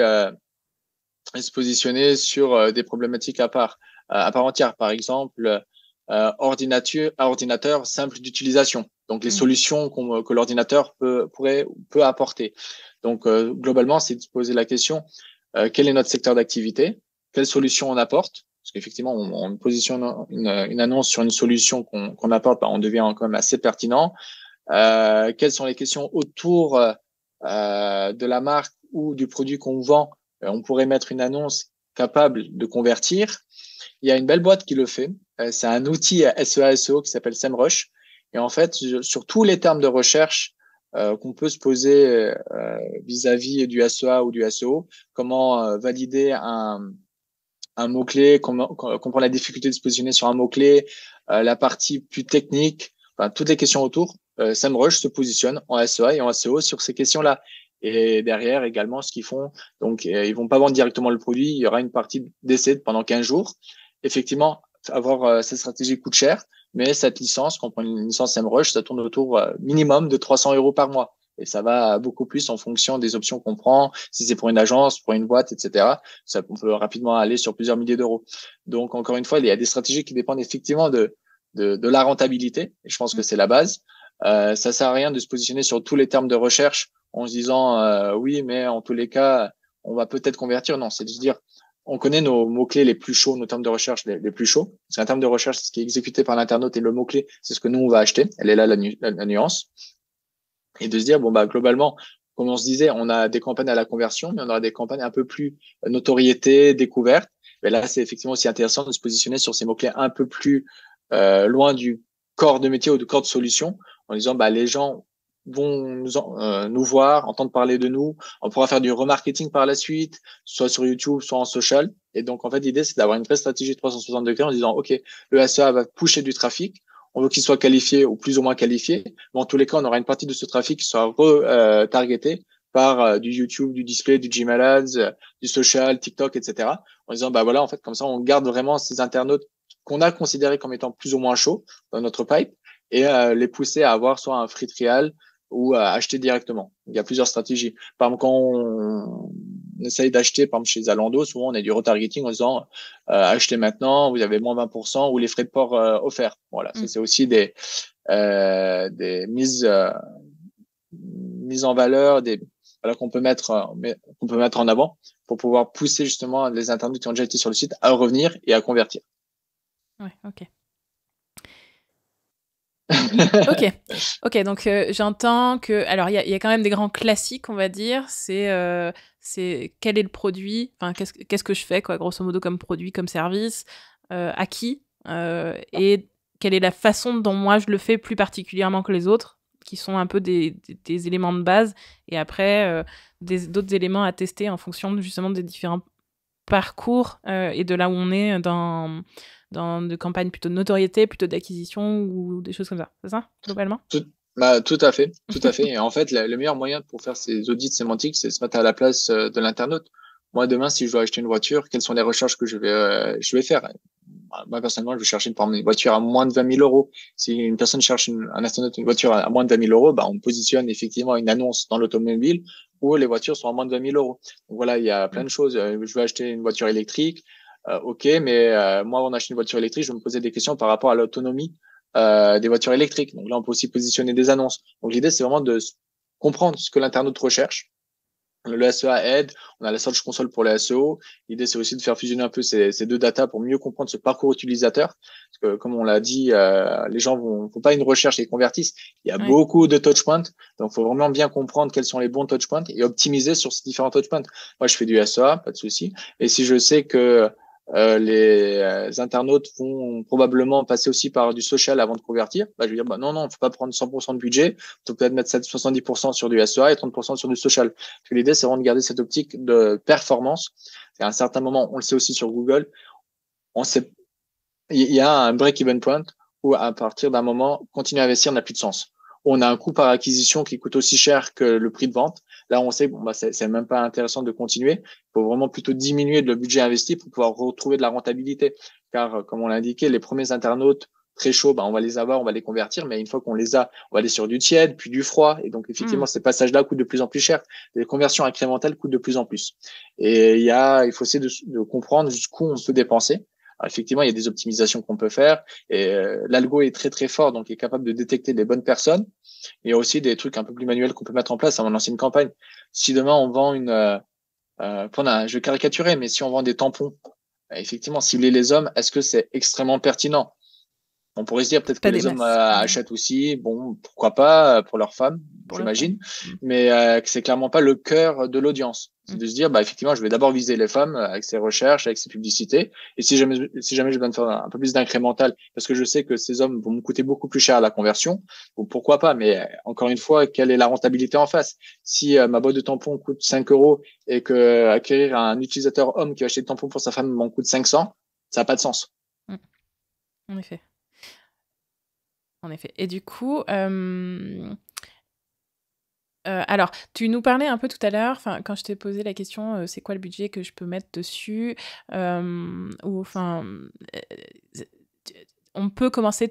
se positionner sur des problématiques à part entière, par exemple ordinateur simple d'utilisation. Donc les solutions que l'ordinateur peut apporter. Donc globalement, c'est de se poser la question quel est notre secteur d'activité, quelle solution on apporte, parce qu'effectivement on positionne une annonce sur une solution qu'on apporte, on devient quand même assez pertinent. Quelles sont les questions autour de la marque ou du produit qu'on vend? On pourrait mettre une annonce capable de convertir. Il y a une belle boîte qui le fait. C'est un outil SEA-SEO qui s'appelle SEMrush. Et en fait, sur tous les termes de recherche qu'on peut se poser vis-à-vis du SEA ou du SEO, comment valider un mot-clé, comprendre la difficulté de se positionner sur un mot-clé, la partie plus technique, enfin, toutes les questions autour, SEMrush se positionne en SEA et en SEO sur ces questions-là. Et derrière également, ce qu'ils font, donc ils vont pas vendre directement le produit, il y aura une partie d'essai pendant 15 jours. Effectivement, avoir cette stratégie coûte cher, mais cette licence, quand on prend une licence SEMrush, ça tourne autour minimum de 300 € par mois. Et ça va beaucoup plus en fonction des options qu'on prend, si c'est pour une agence, pour une boîte, etc. Ça, on peut rapidement aller sur plusieurs milliers d'euros. Donc, encore une fois, il y a des stratégies qui dépendent effectivement de la rentabilité. Et je pense que c'est la base. Ça sert à rien de se positionner sur tous les termes de recherche en se disant oui, mais en tous les cas, on va peut-être convertir. Non, c'est de se dire, on connaît nos mots-clés les plus chauds, nos termes de recherche les plus chauds. C'est un terme de recherche, c'est ce qui est exécuté par l'internaute, et le mot-clé, c'est ce que nous, on va acheter. Elle est là, la nuance. Et de se dire, bon, bah, globalement, comme on se disait, on a des campagnes à la conversion, mais on aura des campagnes un peu plus notoriété, découverte. Mais là, c'est effectivement aussi intéressant de se positionner sur ces mots-clés un peu plus loin du corps de métier ou du corps de solution, en disant, bah, les gens vont nous voir, entendre parler de nous. On pourra faire du remarketing par la suite, soit sur YouTube, soit en social. Et donc, en fait, l'idée, c'est d'avoir une vraie stratégie de 360 degrés en disant, OK, le SEA va pusher du trafic. On veut qu'il soit qualifié ou plus ou moins qualifié. Mais en tous les cas, on aura une partie de ce trafic qui sera retargeté par du YouTube, du display, du Gmail Ads, du social, TikTok, etc. En disant, bah voilà, en fait, comme ça, on garde vraiment ces internautes qu'on a considérés comme étant plus ou moins chauds dans notre pipe et les pousser à avoir soit un free trial ou à acheter directement. Il y a plusieurs stratégies. Par exemple, quand on essaye d'acheter, par exemple, chez Zalando, souvent on a du retargeting en disant achetez maintenant, vous avez moins 20% ou les frais de port offerts. Voilà, ça c'est aussi des mises en valeur, voilà, qu'on peut mettre en avant pour pouvoir pousser justement les internautes qui ont déjà été sur le site à revenir et à convertir. Ouais, ok. Ok, donc j'entends que, alors il y a quand même des grands classiques, on va dire. C'est quel est le produit, enfin qu'est-ce que je fais, quoi, grosso modo, comme produit, comme service, à qui, et quelle est la façon dont moi je le fais plus particulièrement que les autres, qui sont un peu des éléments de base, et après d'autres éléments à tester en fonction justement des différents parcours et de là où on est dans de campagnes plutôt de notoriété, plutôt d'acquisition ou des choses comme ça. C'est ça, globalement? Tout à fait, tout à fait. Et en fait, le meilleur moyen pour faire ces audits sémantiques, c'est de se mettre à la place de l'internaute. Moi, demain, si je dois acheter une voiture, quelles sont les recherches que je vais faire? Moi, personnellement, je vais chercher une voiture à moins de 20 000 euros. Si une personne cherche un internaute une voiture à moins de 20 000 euros, bah, on positionne effectivement une annonce dans l'automobile où les voitures sont à moins de 20 000 euros. Donc voilà, il y a plein de choses. Je vais acheter une voiture électrique. Ok, mais moi, on achète une voiture électrique, je vais me poser des questions par rapport à l'autonomie des voitures électriques. Donc là, on peut aussi positionner des annonces. Donc l'idée, c'est vraiment de comprendre ce que l'internaute recherche. Le SEA aide, on a la Search Console pour le SEO. L'idée, c'est aussi de faire fusionner un peu ces deux datas pour mieux comprendre ce parcours utilisateur. Parce que, comme on l'a dit, les gens font pas une recherche et ils convertissent. Il y a beaucoup de touchpoints. Donc, il faut vraiment bien comprendre quels sont les bons touchpoints et optimiser sur ces différents touchpoints. Moi, je fais du SEA, pas de souci. Et si je sais que les internautes vont probablement passer aussi par du social avant de convertir, bah, je vais dire, bah, non, faut pas prendre 100% de budget, faut peut-être mettre 70% sur du SEA et 30% sur du social. Parce que l'idée, c'est vraiment de garder cette optique de performance. Et à un certain moment, on le sait aussi sur Google, il y a un break-even point où à partir d'un moment, continuer à investir n'a plus de sens. On a un coût par acquisition qui coûte aussi cher que le prix de vente. Là, on sait, bon, bah, c'est même pas intéressant de continuer. Il faut vraiment plutôt diminuer le budget investi pour pouvoir retrouver de la rentabilité. Car, comme on l'a indiqué, les premiers internautes très chauds, bah, on va les avoir, on va les convertir, mais une fois qu'on les a, on va aller sur du tiède, puis du froid. Et donc, effectivement, ces passages-là coûtent de plus en plus cher. Les conversions incrémentales coûtent de plus en plus. Et il faut essayer de comprendre jusqu'où on peut dépenser. Alors, effectivement, il y a des optimisations qu'on peut faire et l'algo est très très fort, donc il est capable de détecter les bonnes personnes. Il y a aussi des trucs un peu plus manuels qu'on peut mettre en place avant de lancer une campagne. Si demain on vend je vais caricaturer, mais si on vend des tampons, effectivement, cibler les hommes, est-ce que c'est extrêmement pertinent? On pourrait se dire peut-être que les hommes achètent aussi, bon, pourquoi pas pour leurs femmes, j'imagine, mais c'est clairement pas le cœur de l'audience. C'est de se dire, bah, effectivement, je vais d'abord viser les femmes avec ces recherches, avec ces publicités. Et si jamais j'ai besoin de faire un peu plus d'incrémental, parce que je sais que ces hommes vont me coûter beaucoup plus cher à la conversion, bon, pourquoi pas? Mais encore une fois, quelle est la rentabilité en face? Si ma boîte de tampons coûte 5 euros et que acquérir un utilisateur homme qui va acheter le tampon pour sa femme m'en coûte 500, ça n'a pas de sens. En effet. En effet. Et du coup, alors, tu nous parlais un peu tout à l'heure, quand je t'ai posé la question, c'est quoi le budget que je peux mettre dessus, ou on peut commencer.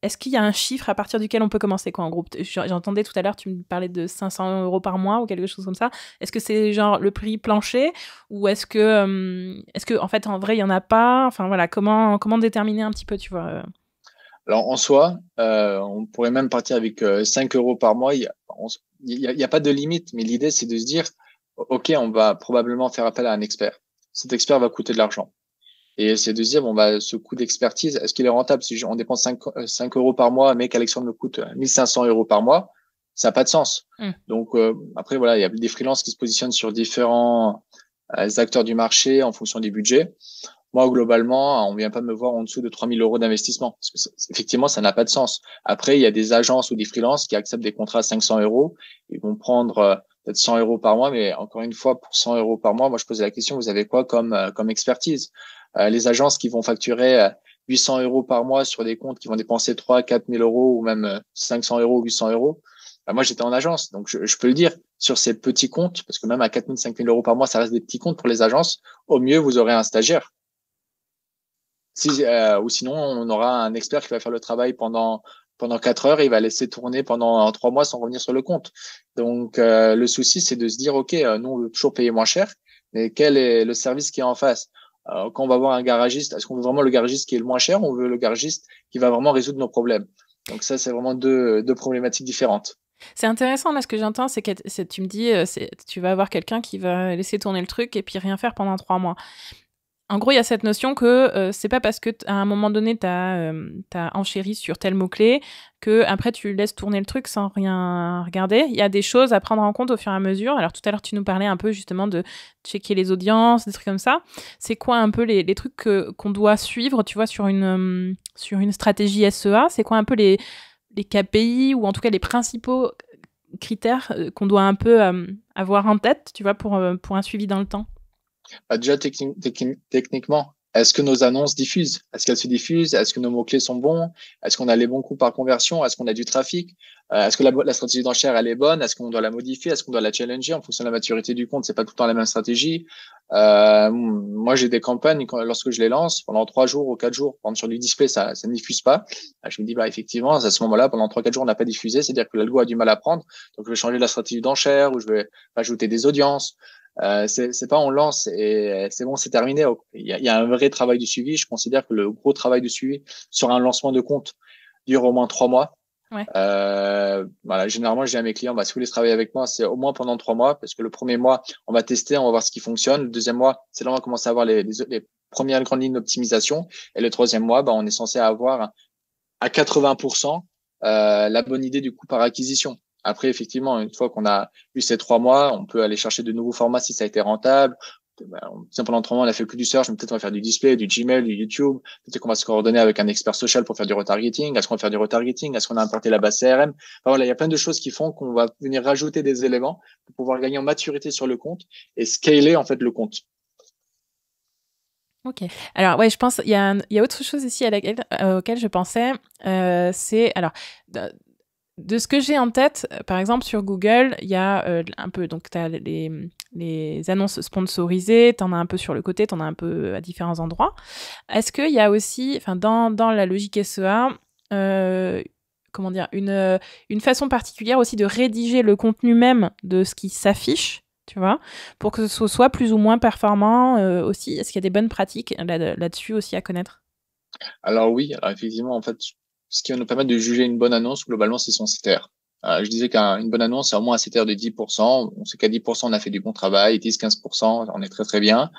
Est-ce qu'il y a un chiffre à partir duquel on peut commencer quoi en groupe? J'entendais tout à l'heure, tu me parlais de 500 € par mois ou quelque chose comme ça. Est-ce que c'est genre le prix plancher ou est-ce que en fait en vrai il y en a pas? Enfin voilà, comment déterminer un petit peu, tu vois? Alors en soi, on pourrait même partir avec 5 euros par mois. Il y a pas de limite, mais l'idée c'est de se dire, ok, on va probablement faire appel à un expert. Cet expert va coûter de l'argent. Et c'est de se dire, bon, bah, ce coût d'expertise, est-ce qu'il est rentable? Si on dépense 5 euros par mois, mais qu'Alexandre me coûte 1500 € par mois, ça n'a pas de sens. Donc, après, voilà, il y a des freelances qui se positionnent sur différents acteurs du marché en fonction des budgets. Moi, globalement, on vient pas me voir en dessous de 3000 € d'investissement. Parce que effectivement, ça n'a pas de sens. Après, il y a des agences ou des freelances qui acceptent des contrats à 500 €. Ils vont prendre peut-être 100 € par mois, mais encore une fois, pour 100 € par mois, moi, je posais la question, vous avez quoi comme expertise? Les agences qui vont facturer 800 € par mois sur des comptes qui vont dépenser 3 000 à 4 000 € ou même 500 €, 800 €. Bah, moi, j'étais en agence, donc je peux le dire, sur ces petits comptes, parce que même à 4 000, 5 000 € par mois, ça reste des petits comptes pour les agences. Au mieux, vous aurez un stagiaire. Ou sinon, on aura un expert qui va faire le travail pendant 4 heures et il va laisser tourner pendant 3 mois sans revenir sur le compte. Donc, le souci, c'est de se dire, OK, nous, on veut toujours payer moins cher, mais quel est le service qui est en face? Quand on va voir un garagiste, est-ce qu'on veut vraiment le garagiste qui est le moins cher ou on veut le garagiste qui va vraiment résoudre nos problèmes? Donc ça, c'est vraiment deux problématiques différentes. C'est intéressant, là, ce que j'entends, c'est que tu me dis, tu vas avoir quelqu'un qui va laisser tourner le truc et puis rien faire pendant 3 mois. En gros, il y a cette notion que c'est pas parce que à un moment donné, t'as enchéri sur tel mot-clé que après tu laisses tourner le truc sans rien regarder. Il y a des choses à prendre en compte au fur et à mesure. Alors tout à l'heure, tu nous parlais un peu justement de checker les audiences, des trucs comme ça. C'est quoi un peu les trucs qu'on doit suivre, tu vois, sur une stratégie SEA? C'est quoi un peu les KPI ou en tout cas les principaux critères qu'on doit un peu avoir en tête, tu vois, pour un suivi dans le temps? Déjà, techniquement, est-ce que nos annonces diffusent? Est-ce qu'elles se diffusent? Est-ce que nos mots-clés sont bons? Est-ce qu'on a les bons coûts par conversion? Est-ce qu'on a du trafic? Est-ce que la stratégie d'enchère, elle est bonne? Est-ce qu'on doit la modifier? Est-ce qu'on doit la challenger en fonction de la maturité du compte? C'est pas tout le temps la même stratégie. Moi, j'ai des campagnes, lorsque je les lance, pendant 3 jours ou 4 jours, pendant sur du display, ça ne diffuse pas. Je me dis, bah, effectivement, à ce moment-là, pendant 3-4 jours, on n'a pas diffusé. C'est-à-dire que l'algo a du mal à prendre. Donc, je vais changer la stratégie d'enchère ou je vais ajouter des audiences. C'est pas on lance et c'est bon, c'est terminé. Il y a un vrai travail de suivi. Je considère que le gros travail de suivi sur un lancement de compte dure au moins 3 mois. Ouais. Voilà, généralement, je dis à mes clients, bah, si vous voulez travailler avec moi, c'est au moins pendant 3 mois, parce que le premier mois, on va tester, on va voir ce qui fonctionne. Le deuxième mois, c'est là où on va commencer à avoir les premières grandes lignes d'optimisation. Et le troisième mois, bah, on est censé avoir à 80% la bonne idée du coût par acquisition. Après, effectivement, une fois qu'on a eu ces 3 mois, on peut aller chercher de nouveaux formats si ça a été rentable. Pendant 3 mois, on a fait plus du search, mais peut-être on va faire du display, du Gmail, du YouTube. Peut-être qu'on va se coordonner avec un expert social pour faire du retargeting. Est-ce qu'on va faire du retargeting? Est-ce qu'on a importé la base CRM? Enfin, voilà, il y a plein de choses qui font qu'on va venir rajouter des éléments pour pouvoir gagner en maturité sur le compte et scaler, en fait, le compte. Ok. Alors, ouais, je pense il y a autre chose ici auquel je pensais. C'est, alors, de ce que j'ai en tête, par exemple, sur Google, il y a un peu, donc tu as les annonces sponsorisées, tu en as un peu sur le côté, tu en as un peu à différents endroits. Est-ce qu'il y a aussi, dans la logique SEA, comment dire, une façon particulière aussi de rédiger le contenu même de ce qui s'affiche, tu vois, pour que ce soit plus ou moins performant aussi? Est-ce qu'il y a des bonnes pratiques là-dessus aussi à connaître? Alors oui, alors effectivement, en fait, ce qui va nous permettre de juger une bonne annonce, globalement, c'est son CTR. Je disais qu'une bonne annonce, c'est au moins un CTR de 10%. On sait qu'à 10%, on a fait du bon travail. 10-15%, on est très, très bien.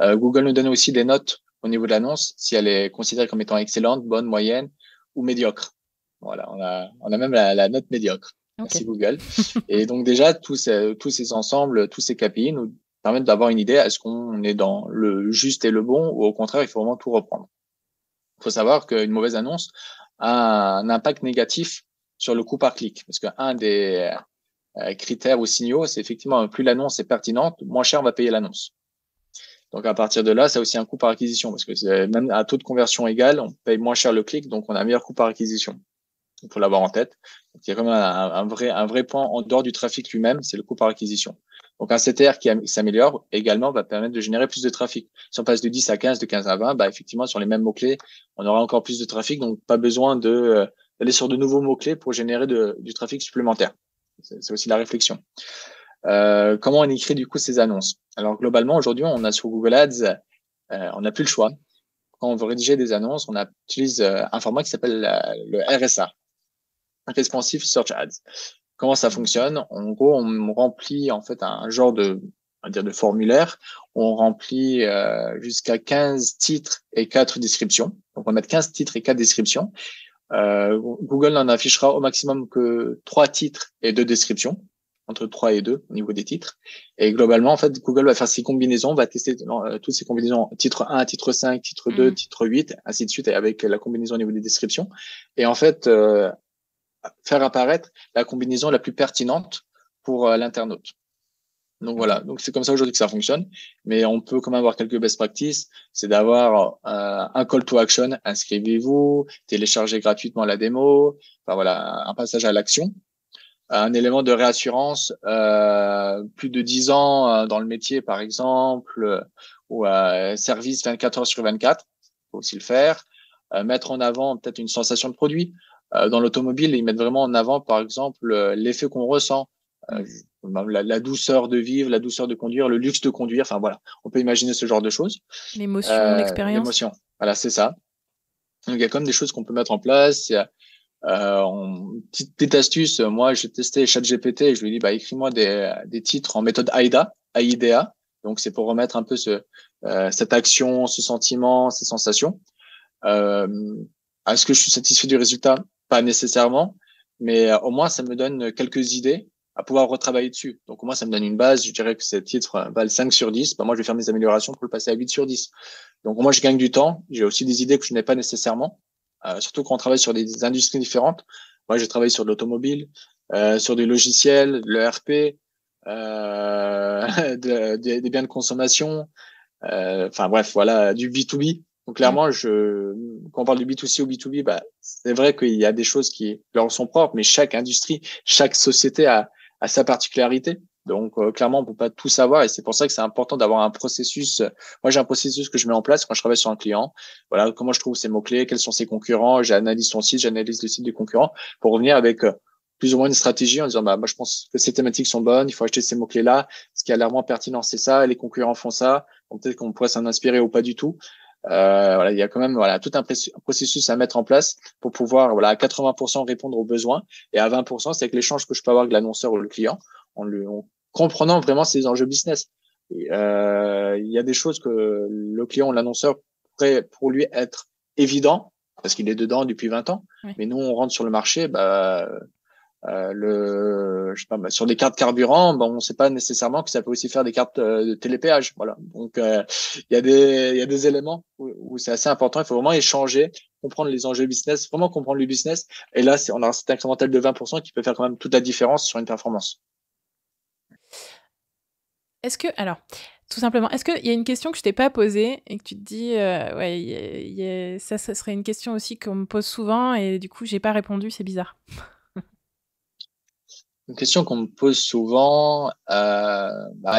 Google nous donne aussi des notes au niveau de l'annonce, si elle est considérée comme étant excellente, bonne, moyenne ou médiocre. Voilà, on a même la note médiocre. Ok. Merci Google. Et donc déjà, tous ces ensembles, tous ces KPI nous permettent d'avoir une idée, est-ce qu'on est dans le juste et le bon, ou au contraire, il faut vraiment tout reprendre. Il faut savoir qu'une mauvaise annonce a un impact négatif sur le coût par clic. Parce qu'un des critères ou signaux, c'est effectivement, plus l'annonce est pertinente, moins cher on va payer l'annonce. Donc à partir de là, ça a aussi un coût par acquisition, parce que même à taux de conversion égal, on paye moins cher le clic, donc on a un meilleur coût par acquisition. Il faut l'avoir en tête. Donc, il y a quand même un vrai point en dehors du trafic lui-même, c'est le coût par acquisition. Donc un CTR qui s'améliore également va permettre de générer plus de trafic. Si on passe de 10 à 15, de 15 à 20, bah effectivement sur les mêmes mots-clés, on aura encore plus de trafic, donc pas besoin d'aller sur de nouveaux mots-clés pour générer du trafic supplémentaire. C'est aussi la réflexion. Comment on écrit du coup ces annonces? Alors globalement aujourd'hui, on a sur Google Ads, on n'a plus le choix. Quand on veut rédiger des annonces, on utilise un format qui s'appelle le RSA. Responsive Search Ads. Comment ça fonctionne? En gros, on remplit en fait un genre on va dire de formulaire. On remplit jusqu'à 15 titres et 4 descriptions. Donc, on va mettre 15 titres et 4 descriptions. Google n'en affichera au maximum que 3 titres et 2 descriptions, entre 3 et 2 au niveau des titres. Et globalement, en fait, Google va faire ses combinaisons, va tester toutes ces combinaisons, titre 1, titre 5, titre 2, titre 8, ainsi de suite, avec la combinaison au niveau des descriptions. Et en fait, faire apparaître la combinaison la plus pertinente pour l'internaute. Donc voilà, donc c'est comme ça aujourd'hui que ça fonctionne, mais on peut quand même avoir quelques best practices, c'est d'avoir un call to action, inscrivez-vous, téléchargez gratuitement la démo, enfin voilà, un passage à l'action, un élément de réassurance, plus de 10 ans dans le métier par exemple, ou service 24 heures sur 24, faut aussi le faire, mettre en avant peut-être une sensation de produit. Dans l'automobile, ils mettent vraiment en avant, par exemple, l'effet qu'on ressent, la douceur de vivre, la douceur de conduire, le luxe de conduire. Enfin voilà, on peut imaginer ce genre de choses. L'émotion, l'expérience. L'émotion, voilà, c'est ça. Donc il y a quand même des choses qu'on peut mettre en place. Il y a, petite astuce, moi j'ai testé ChatGPT et je lui ai dit bah écris-moi des titres en méthode AIDA, AIDA. Donc c'est pour remettre un peu cette action, ce sentiment, ces sensations. Est-ce que je suis satisfait du résultat? Pas nécessairement, mais au moins ça me donne quelques idées à pouvoir retravailler dessus. Donc au moins ça me donne une base. Je dirais que ces titres valent 5 sur 10. Bah, moi je vais faire mes améliorations pour le passer à 8 sur 10. Donc au moins je gagne du temps. J'ai aussi des idées que je n'ai pas nécessairement. Surtout quand on travaille sur des industries différentes. Moi j'ai travaillé sur de l'automobile, sur des logiciels, le RP, des biens de consommation. Enfin bref, voilà, du B2B. Donc clairement, quand on parle du B2C ou B2B, bah, c'est vrai qu'il y a des choses qui leur sont propres, mais chaque industrie, chaque société a sa particularité. Donc clairement, on peut pas tout savoir et c'est pour ça que c'est important d'avoir un processus. Moi, j'ai un processus que je mets en place quand je travaille sur un client. Voilà, comment je trouve ses mots-clés, quels sont ses concurrents, j'analyse son site, j'analyse le site des concurrents pour revenir avec plus ou moins une stratégie en disant bah moi je pense que ces thématiques sont bonnes, il faut acheter ces mots-clés là, ce qui a l'air moins pertinent c'est ça, les concurrents font ça, donc peut-être qu'on pourrait s'en inspirer ou pas du tout. Voilà, il y a quand même voilà tout un processus à mettre en place pour pouvoir voilà à 80% répondre aux besoins et à 20% c'est avec l'échange que je peux avoir avec l'annonceur ou le client en comprenant vraiment ses enjeux business. Il y a des choses que le client ou l'annonceur pourrait pour lui être évident parce qu'il est dedans depuis 20 ans, Oui. mais nous on rentre sur le marché je sais pas, sur des cartes carburant, bon, on sait pas nécessairement que ça peut aussi faire des cartes de télépéage. Voilà. Donc, il y a des éléments où c'est assez important. Il faut vraiment échanger, comprendre les enjeux business, vraiment comprendre le business. Et là, on a cet incrémental de 20% qui peut faire quand même toute la différence sur une performance. Alors, tout simplement, est-ce qu'il y a une question que je t'ai pas posée et que tu te dis, ouais, ça serait une question aussi qu'on me pose souvent et du coup, j'ai pas répondu, c'est bizarre. Une question qu'on me pose souvent,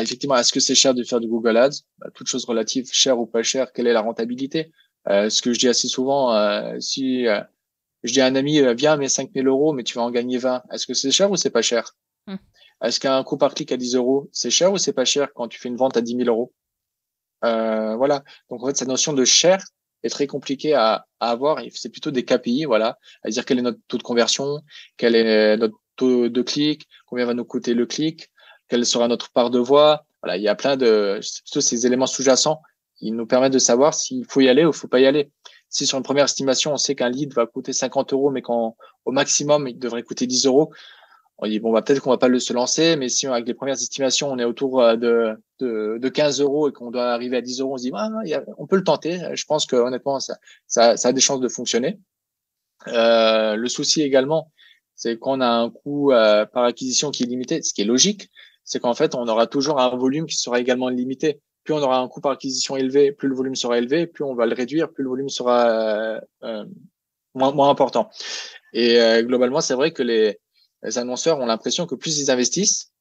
effectivement, est-ce que c'est cher de faire du Google Ads? Toute chose relative, cher ou pas cher, quelle est la rentabilité? Ce que je dis assez souvent, si je dis à un ami, viens, mets 5 000 euros, mais tu vas en gagner 20. Est-ce que c'est cher ou c'est pas cher? Est-ce qu'un coût par clic à 10 euros, c'est cher ou c'est pas cher quand tu fais une vente à 10 000 euros? Voilà. Donc, en fait, cette notion de cher est très compliquée à avoir. C'est plutôt des KPI, voilà. À dire quel est notre taux de conversion, quel est notre taux de clic, combien va nous coûter le clic, quelle sera notre part de voix. Voilà. Il y a plutôt ces éléments sous-jacents qui nous permettent de savoir s'il faut y aller ou il faut pas y aller. Si sur une première estimation, on sait qu'un lead va coûter 50 euros, mais qu'au maximum, il devrait coûter 10 euros, On dit bon, bah peut-être qu'on va pas se lancer, mais si avec les premières estimations, on est autour de 15 euros et qu'on doit arriver à 10 euros, on se dit on peut le tenter. Je pense que honnêtement, ça a des chances de fonctionner. Le souci également, c'est qu'on a un coût par acquisition qui est limité, ce qui est logique, c'est qu'en fait, on aura toujours un volume qui sera également limité. Plus on aura un coût par acquisition élevé, plus le volume sera élevé, plus on va le réduire, plus le volume sera moins important. Et globalement, c'est vrai que les annonceurs ont l'impression que plus ils investissent,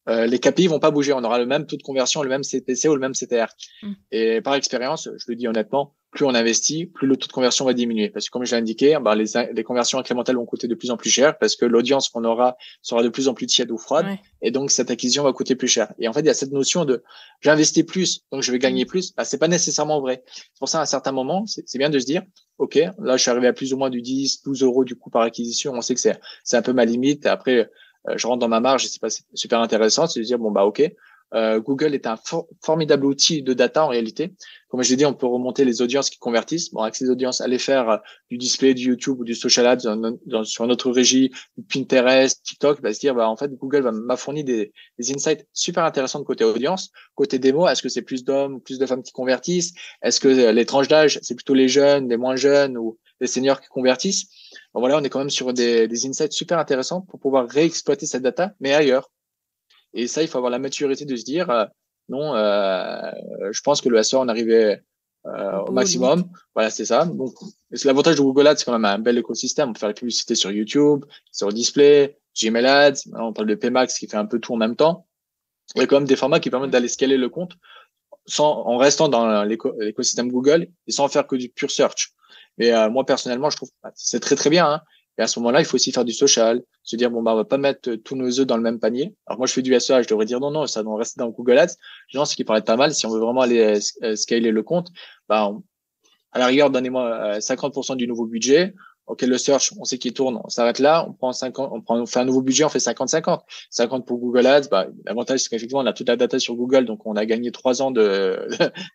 les KPI vont pas bouger. On aura le même taux de conversion, le même CPC ou le même CTR. Et par expérience, je le dis honnêtement, plus on investit, plus le taux de conversion va diminuer. Parce que comme je l'ai indiqué, les conversions incrémentales vont coûter de plus en plus cher parce que l'audience qu'on aura sera de plus en plus tiède ou froide. Ouais. Et donc, cette acquisition va coûter plus cher. Et en fait, il y a cette notion de j'investis plus, donc je vais gagner plus. Bah, c'est pas nécessairement vrai. C'est pour ça, à un certain moment, c'est bien de se dire, OK, là, je suis arrivé à plus ou moins du 10, 12 euros du coût par acquisition. On sait que c'est un peu ma limite. Après, je rentre dans ma marge et c'est pas super intéressant. C'est de dire, bon, bah, OK. Google est un formidable outil de data en réalité. Comme je l'ai dit, on peut remonter les audiences qui convertissent. Bon, avec ces audiences, aller faire du display, du YouTube ou du social ads sur notre régie, Pinterest, TikTok, se dire, en fait, Google m'a fourni des insights super intéressants de côté audience. Côté démo, est-ce que c'est plus d'hommes, plus de femmes qui convertissent? Est-ce que les tranches d'âge, c'est plutôt les jeunes, les moins jeunes ou les seniors qui convertissent? Bon, voilà, on est quand même sur des insights super intéressants pour pouvoir réexploiter cette data, mais ailleurs. Et ça, il faut avoir la maturité de se dire, non, je pense que le SEO, on arrivait au maximum. Limite. Voilà, c'est ça. Donc, l'avantage de Google Ads, c'est quand même un bel écosystème. On peut faire la publicité sur YouTube, sur Display, Gmail Ads. Maintenant, on parle de PMax qui fait un peu tout en même temps. Il y a quand même des formats qui permettent d'aller scaler le compte en restant dans l'écosystème Google et sans faire que du pure search. Mais moi, personnellement, je trouve que c'est très, très bien. Hein. Et à ce moment-là, il faut aussi faire du social, se dire, on va pas mettre tous nos œufs dans le même panier. Alors moi, je fais du SEA, je devrais dire non, ça doit rester dans Google Ads. Non, ce qui paraît pas mal, si on veut vraiment aller scaler le compte, à la rigueur, donnez-moi 50% du nouveau budget. OK, le search, on sait qu'il tourne, on s'arrête là, on fait un nouveau budget, on fait 50-50. 50 pour Google Ads, l'avantage, c'est qu'effectivement, on a toute la data sur Google, donc on a gagné 3 ans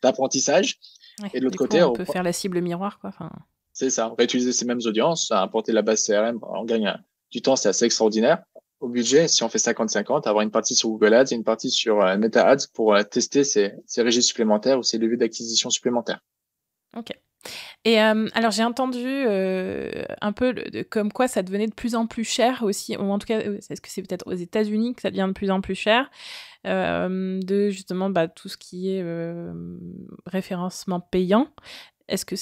d'apprentissage. Ouais, et de l'autre côté, on peut faire la cible miroir, quoi. Enfin... C'est ça, on va utiliser ces mêmes audiences, importer la base CRM, on gagne du temps, c'est assez extraordinaire. Au budget, si on fait 50-50, avoir une partie sur Google Ads et une partie sur Meta Ads pour tester ces régies supplémentaires ou ces leviers d'acquisition supplémentaires. Ok. Et alors, j'ai entendu un peu comme quoi ça devenait de plus en plus cher aussi, ou en tout cas, est-ce que c'est peut-être aux États-Unis que ça devient de plus en plus cher, de justement tout ce qui est référencement payant. Est-ce que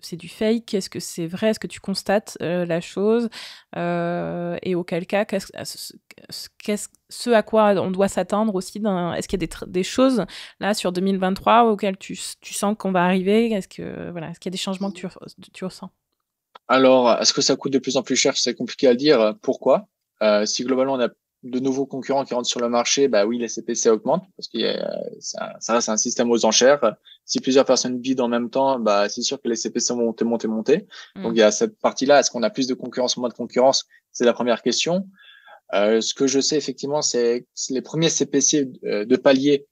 c'est du fake? Est-ce que c'est vrai? Est-ce que tu constates la chose? Et auquel cas, ce à quoi on doit s'attendre aussi? Est-ce qu'il y a des choses là sur 2023 auxquelles tu sens qu'on va arriver? Est-ce qu'il y a des changements que tu ressens? Alors, est-ce que ça coûte de plus en plus cher? C'est compliqué à le dire. Pourquoi? Si globalement on a de nouveaux concurrents qui rentrent sur le marché, oui, les CPC augmentent parce que ça reste un système aux enchères. Si plusieurs personnes bident en même temps, c'est sûr que les CPC vont monter. Donc, il y a cette partie-là. Est-ce qu'on a plus de concurrence ou moins de concurrence? C'est la première question. Ce que je sais, effectivement, c'est que les premiers CPC de palier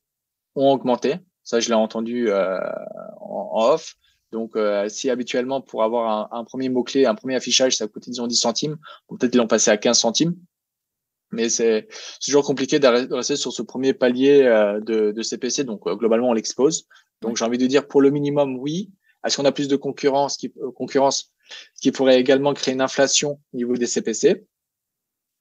ont augmenté. Ça, je l'ai entendu en off. Donc, si habituellement, pour avoir un premier mot-clé, un premier affichage, ça coûtait, disons, 10 centimes, peut-être ils l'ont passé à 15 centimes. Mais c'est toujours compliqué de rester sur ce premier palier de CPC. Donc, globalement, on l'expose. Donc, j'ai envie de dire, pour le minimum, oui. Est-ce qu'on a plus de concurrence qui pourrait également créer une inflation au niveau des CPC?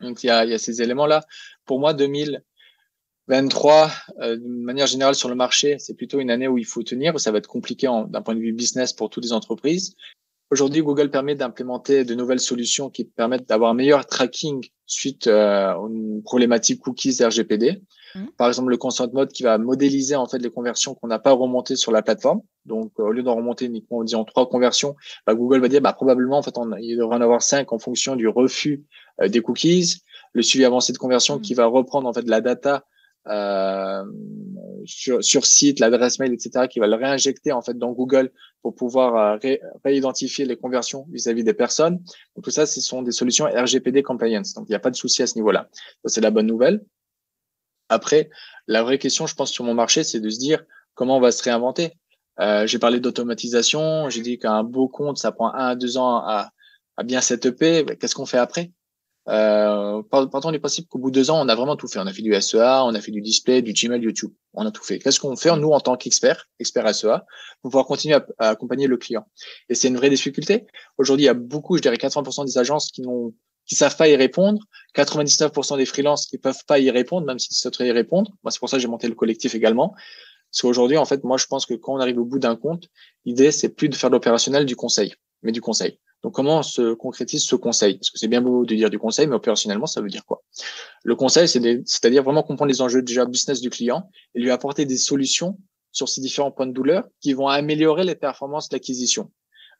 Donc, il y a ces éléments-là. Pour moi, 2023, de manière générale sur le marché, c'est plutôt une année où il faut tenir, où ça va être compliqué d'un point de vue business pour toutes les entreprises. Aujourd'hui, Google permet d'implémenter de nouvelles solutions qui permettent d'avoir un meilleur tracking suite aux problématiques cookies RGPD. Par exemple, le consent mode qui va modéliser en fait les conversions qu'on n'a pas remontées sur la plateforme. Donc, au lieu d'en remonter uniquement, disons 3 conversions, Google va dire probablement en fait il devrait en avoir 5 en fonction du refus des cookies, le suivi avancé de conversion qui va reprendre en fait la data sur site, l'adresse mail, etc., qui va le réinjecter en fait dans Google pour pouvoir réidentifier les conversions vis-à-vis des personnes. Donc tout ça, ce sont des solutions RGPD compliance. Donc il n'y a pas de souci à ce niveau-là. Ça, c'est la bonne nouvelle. Après, la vraie question, je pense, sur mon marché, c'est de se dire comment on va se réinventer. J'ai parlé d'automatisation. J'ai dit qu'un beau compte, ça prend 1 à 2 ans à bien setuper. Qu'est-ce qu'on fait après? Partons du principe qu'au bout de 2 ans, on a vraiment tout fait. On a fait du SEA, on a fait du display, du Gmail, YouTube. On a tout fait. Qu'est-ce qu'on fait, nous, en tant qu'experts, experts SEA, pour pouvoir continuer à accompagner le client? Et c'est une vraie difficulté. Aujourd'hui, il y a beaucoup, je dirais 80% des agences qui savent pas y répondre, 99% des freelances qui peuvent pas y répondre, même s'ils souhaiteraient y répondre. Moi, c'est pour ça que j'ai monté le collectif également. Parce qu'aujourd'hui, en fait, moi, je pense que quand on arrive au bout d'un compte, l'idée, c'est plus de faire de l'opérationnel, du conseil, mais du conseil. Donc, comment se concrétise ce conseil? Parce que c'est bien beau de dire du conseil, mais opérationnellement, ça veut dire quoi? Le conseil, c'est-à-dire vraiment comprendre les enjeux déjà business du client et lui apporter des solutions sur ces différents points de douleur qui vont améliorer les performances d'acquisition.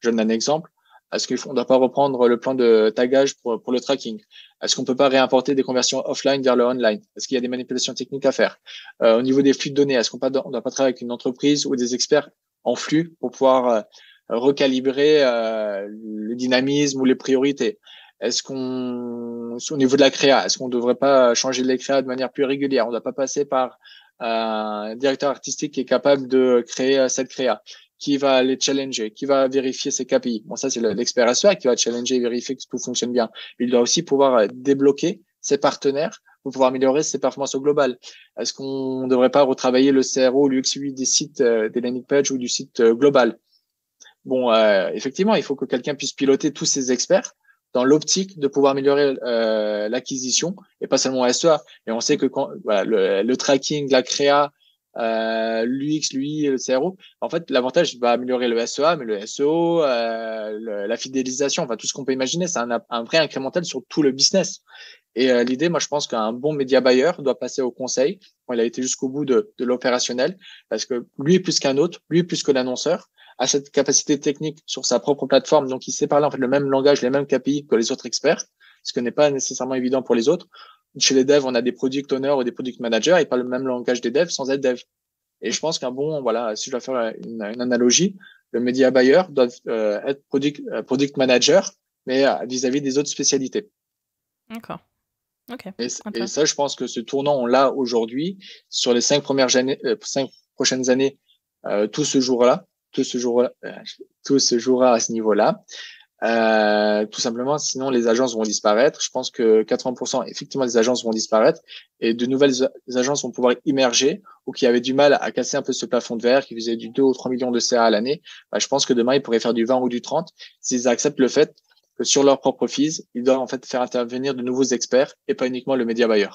Je donne un exemple. Est-ce qu'on ne doit pas reprendre le plan de tagage pour le tracking? Est-ce qu'on peut pas réimporter des conversions offline vers le online? Est-ce qu'il y a des manipulations techniques à faire? Au niveau des flux de données, est-ce qu'on ne doit pas travailler avec une entreprise ou des experts en flux pour pouvoir recalibrer le dynamisme ou les priorités? Est-ce au niveau de la créa, est-ce qu'on ne devrait pas changer les créas de manière plus régulière? On ne doit pas passer par un directeur artistique qui est capable de créer cette créa, qui va les challenger, qui va vérifier ses KPI. Bon, ça, c'est l'expert SEA qui va challenger et vérifier que tout fonctionne bien. Il doit aussi pouvoir débloquer ses partenaires pour pouvoir améliorer ses performances au global. Est-ce qu'on ne devrait pas retravailler le CRO, l'UX UI des sites, des landing pages ou du site global? Bon, effectivement, il faut que quelqu'un puisse piloter tous ces experts dans l'optique de pouvoir améliorer l'acquisition et pas seulement SEA. Et on sait que quand voilà, le tracking, la créa, l'UX, l'UI, le CRO, en fait, l'avantage va améliorer le SEA, mais le SEO, la fidélisation, enfin tout ce qu'on peut imaginer, c'est un vrai incrémental sur tout le business. Et l'idée, moi, je pense qu'un bon média buyer doit passer au conseil quand il a été jusqu'au bout de l'opérationnel, parce que lui, plus qu'un autre, lui, plus que l'annonceur, a cette capacité technique sur sa propre plateforme, donc il sait parler en fait le même langage, les mêmes KPI que les autres experts, ce qui n'est pas nécessairement évident pour les autres. Chez les devs, on a des product owners ou des product managers, ils parlent le même langage des devs sans être dev. Et je pense qu'un bon, voilà, si je dois faire une analogie, le media buyer doit être product manager, mais vis-à-vis des autres spécialités. D'accord. Ok. Et ça, je pense que ce tournant, on l'a aujourd'hui. Sur les 5 prochaines années, tout se jouera à ce niveau-là. Tout simplement, sinon les agences vont disparaître. Je pense que 80% effectivement des agences vont disparaître et de nouvelles agences vont pouvoir immerger ou qui avaient du mal à casser un peu ce plafond de verre, qui faisaient du 2 ou 3 millions de CA à l'année. Je pense que demain, ils pourraient faire du 20 ou du 30 s'ils acceptent le fait que sur leur propre fees, ils doivent en fait faire intervenir de nouveaux experts et pas uniquement le média buyer.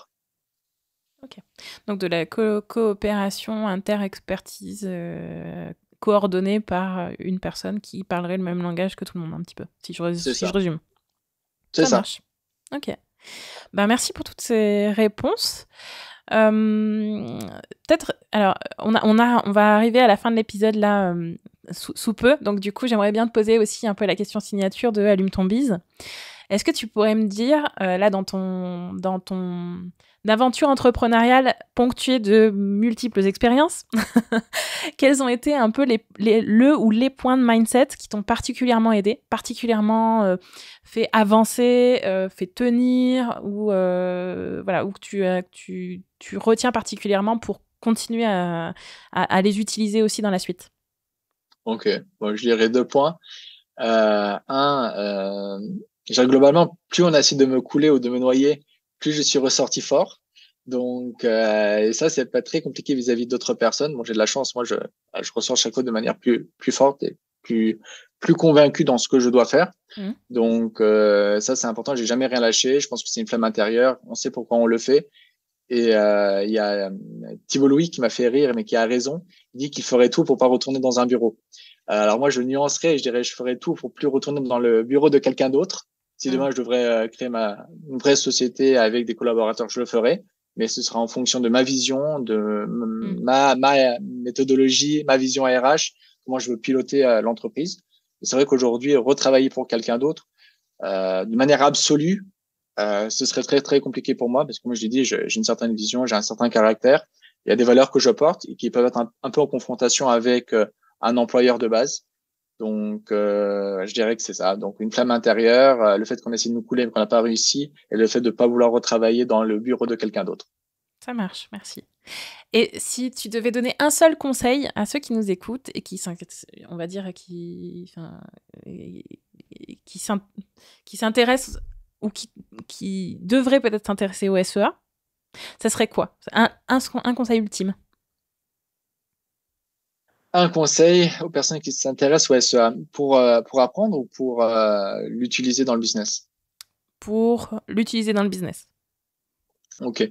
Ok. Donc de la coopération inter-expertise coordonnée par une personne qui parlerait le même langage que tout le monde, un petit peu, si je résume. C'est ça. Marche. Ok. Ben, merci pour toutes ces réponses. Peut-être, alors, on va arriver à la fin de l'épisode là, sous peu. Donc du coup, j'aimerais bien te poser aussi un peu la question signature de Allume ton bise. Est-ce que tu pourrais me dire, là, dans ton aventure entrepreneuriale ponctuée de multiples expériences, quels ont été un peu les points de mindset qui t'ont particulièrement aidé, particulièrement fait avancer, fait tenir, ou voilà, ou que tu retiens particulièrement pour continuer à les utiliser aussi dans la suite? Ok, bon, je dirais 2 points. Globalement, plus on a essayé de me couler ou de me noyer, plus je suis ressorti fort. Donc, et ça, c'est pas très compliqué vis-à-vis d'autres personnes. Bon, j'ai de la chance. Moi, je ressors chaque fois de manière plus forte et plus convaincu dans ce que je dois faire. Donc, ça, c'est important. J'ai jamais rien lâché. Je pense que c'est une flamme intérieure. On sait pourquoi on le fait. Et il y a Thibault Louis qui m'a fait rire, mais qui a raison. Il dit qu'il ferait tout pour pas retourner dans un bureau. Alors moi, je nuancerais, je dirais, je ferais tout pour plus retourner dans le bureau de quelqu'un d'autre. Si demain je devrais créer une vraie société avec des collaborateurs, je le ferai. Mais ce sera en fonction de ma vision, de ma méthodologie, ma vision RH, comment je veux piloter l'entreprise. Et c'est vrai qu'aujourd'hui, retravailler pour quelqu'un d'autre, de manière absolue, ce serait très très compliqué pour moi parce que comme je l'ai dit, j'ai une certaine vision, j'ai un certain caractère. Il y a des valeurs que je porte et qui peuvent être un peu en confrontation avec un employeur de base. Donc, je dirais que c'est ça. Donc, une flamme intérieure, le fait qu'on essaie de nous couler mais qu'on n'a pas réussi, et le fait de ne pas vouloir retravailler dans le bureau de quelqu'un d'autre. Ça marche, merci. Et si tu devais donner un seul conseil à ceux qui nous écoutent et qui on va dire, qui s'intéressent ou qui devraient peut-être s'intéresser au SEA, ça serait quoi? Un conseil ultime. Un conseil aux personnes qui s'intéressent au SEA pour apprendre ou pour l'utiliser dans le business? Pour l'utiliser dans le business. Ok.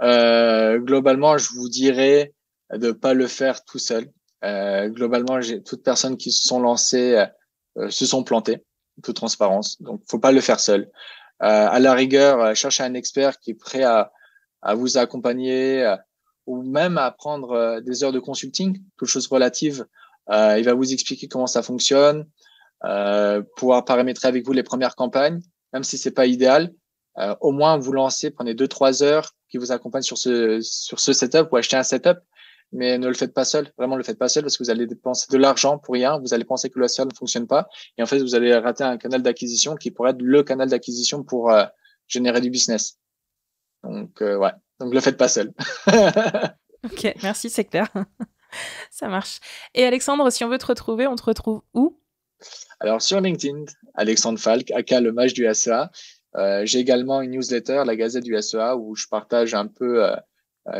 Globalement, je vous dirais de pas le faire tout seul. Globalement, toutes personnes qui se sont lancées se sont plantées, toute transparence. Donc, faut pas le faire seul. À la rigueur, cherchez un expert qui est prêt à vous accompagner ou même à prendre des heures de consulting, toutes choses relatives. Il va vous expliquer comment ça fonctionne, pouvoir paramétrer avec vous les premières campagnes, même si c'est pas idéal. Au moins, vous lancez, prenez 2-3 heures qui vous accompagnent sur ce setup ou achetez un setup, mais ne le faites pas seul. Vraiment, ne le faites pas seul parce que vous allez dépenser de l'argent pour rien. Vous allez penser que le SEO ne fonctionne pas. Et en fait, vous allez rater un canal d'acquisition qui pourrait être le canal d'acquisition pour générer du business. Donc, ouais. Donc, le faites pas seul. Ok, merci, c'est clair. Ça marche. Et Alexandre, si on veut te retrouver, on te retrouve où? Alors, sur LinkedIn, Alexandre Falk, aka le mage du SEA. J'ai également une newsletter, la Gazette du SEA, où je partage un peu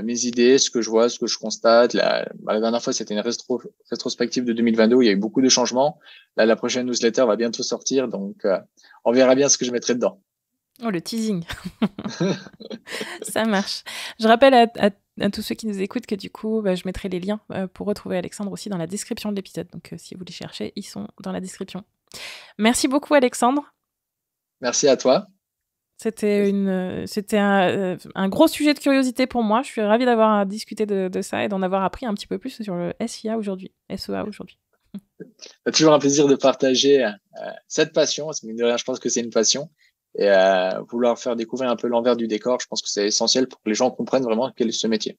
mes idées, ce que je vois, ce que je constate. La dernière fois, c'était une rétrospective de 2022 où il y a eu beaucoup de changements. Là, la prochaine newsletter va bientôt sortir, donc on verra bien ce que je mettrai dedans. Oh, le teasing. Ça marche. Je rappelle à tous ceux qui nous écoutent que du coup, je mettrai les liens pour retrouver Alexandre aussi dans la description de l'épisode. Donc, si vous les cherchez, ils sont dans la description. Merci beaucoup, Alexandre. Merci à toi. C'était un gros sujet de curiosité pour moi. Je suis ravie d'avoir discuté de ça et d'en avoir appris un petit peu plus sur le SEA aujourd'hui. C'est toujours un plaisir de partager cette passion, parce que mine de rien, je pense que c'est une passion. Et vouloir faire découvrir un peu l'envers du décor, je pense que c'est essentiel pour que les gens comprennent vraiment quel est ce métier.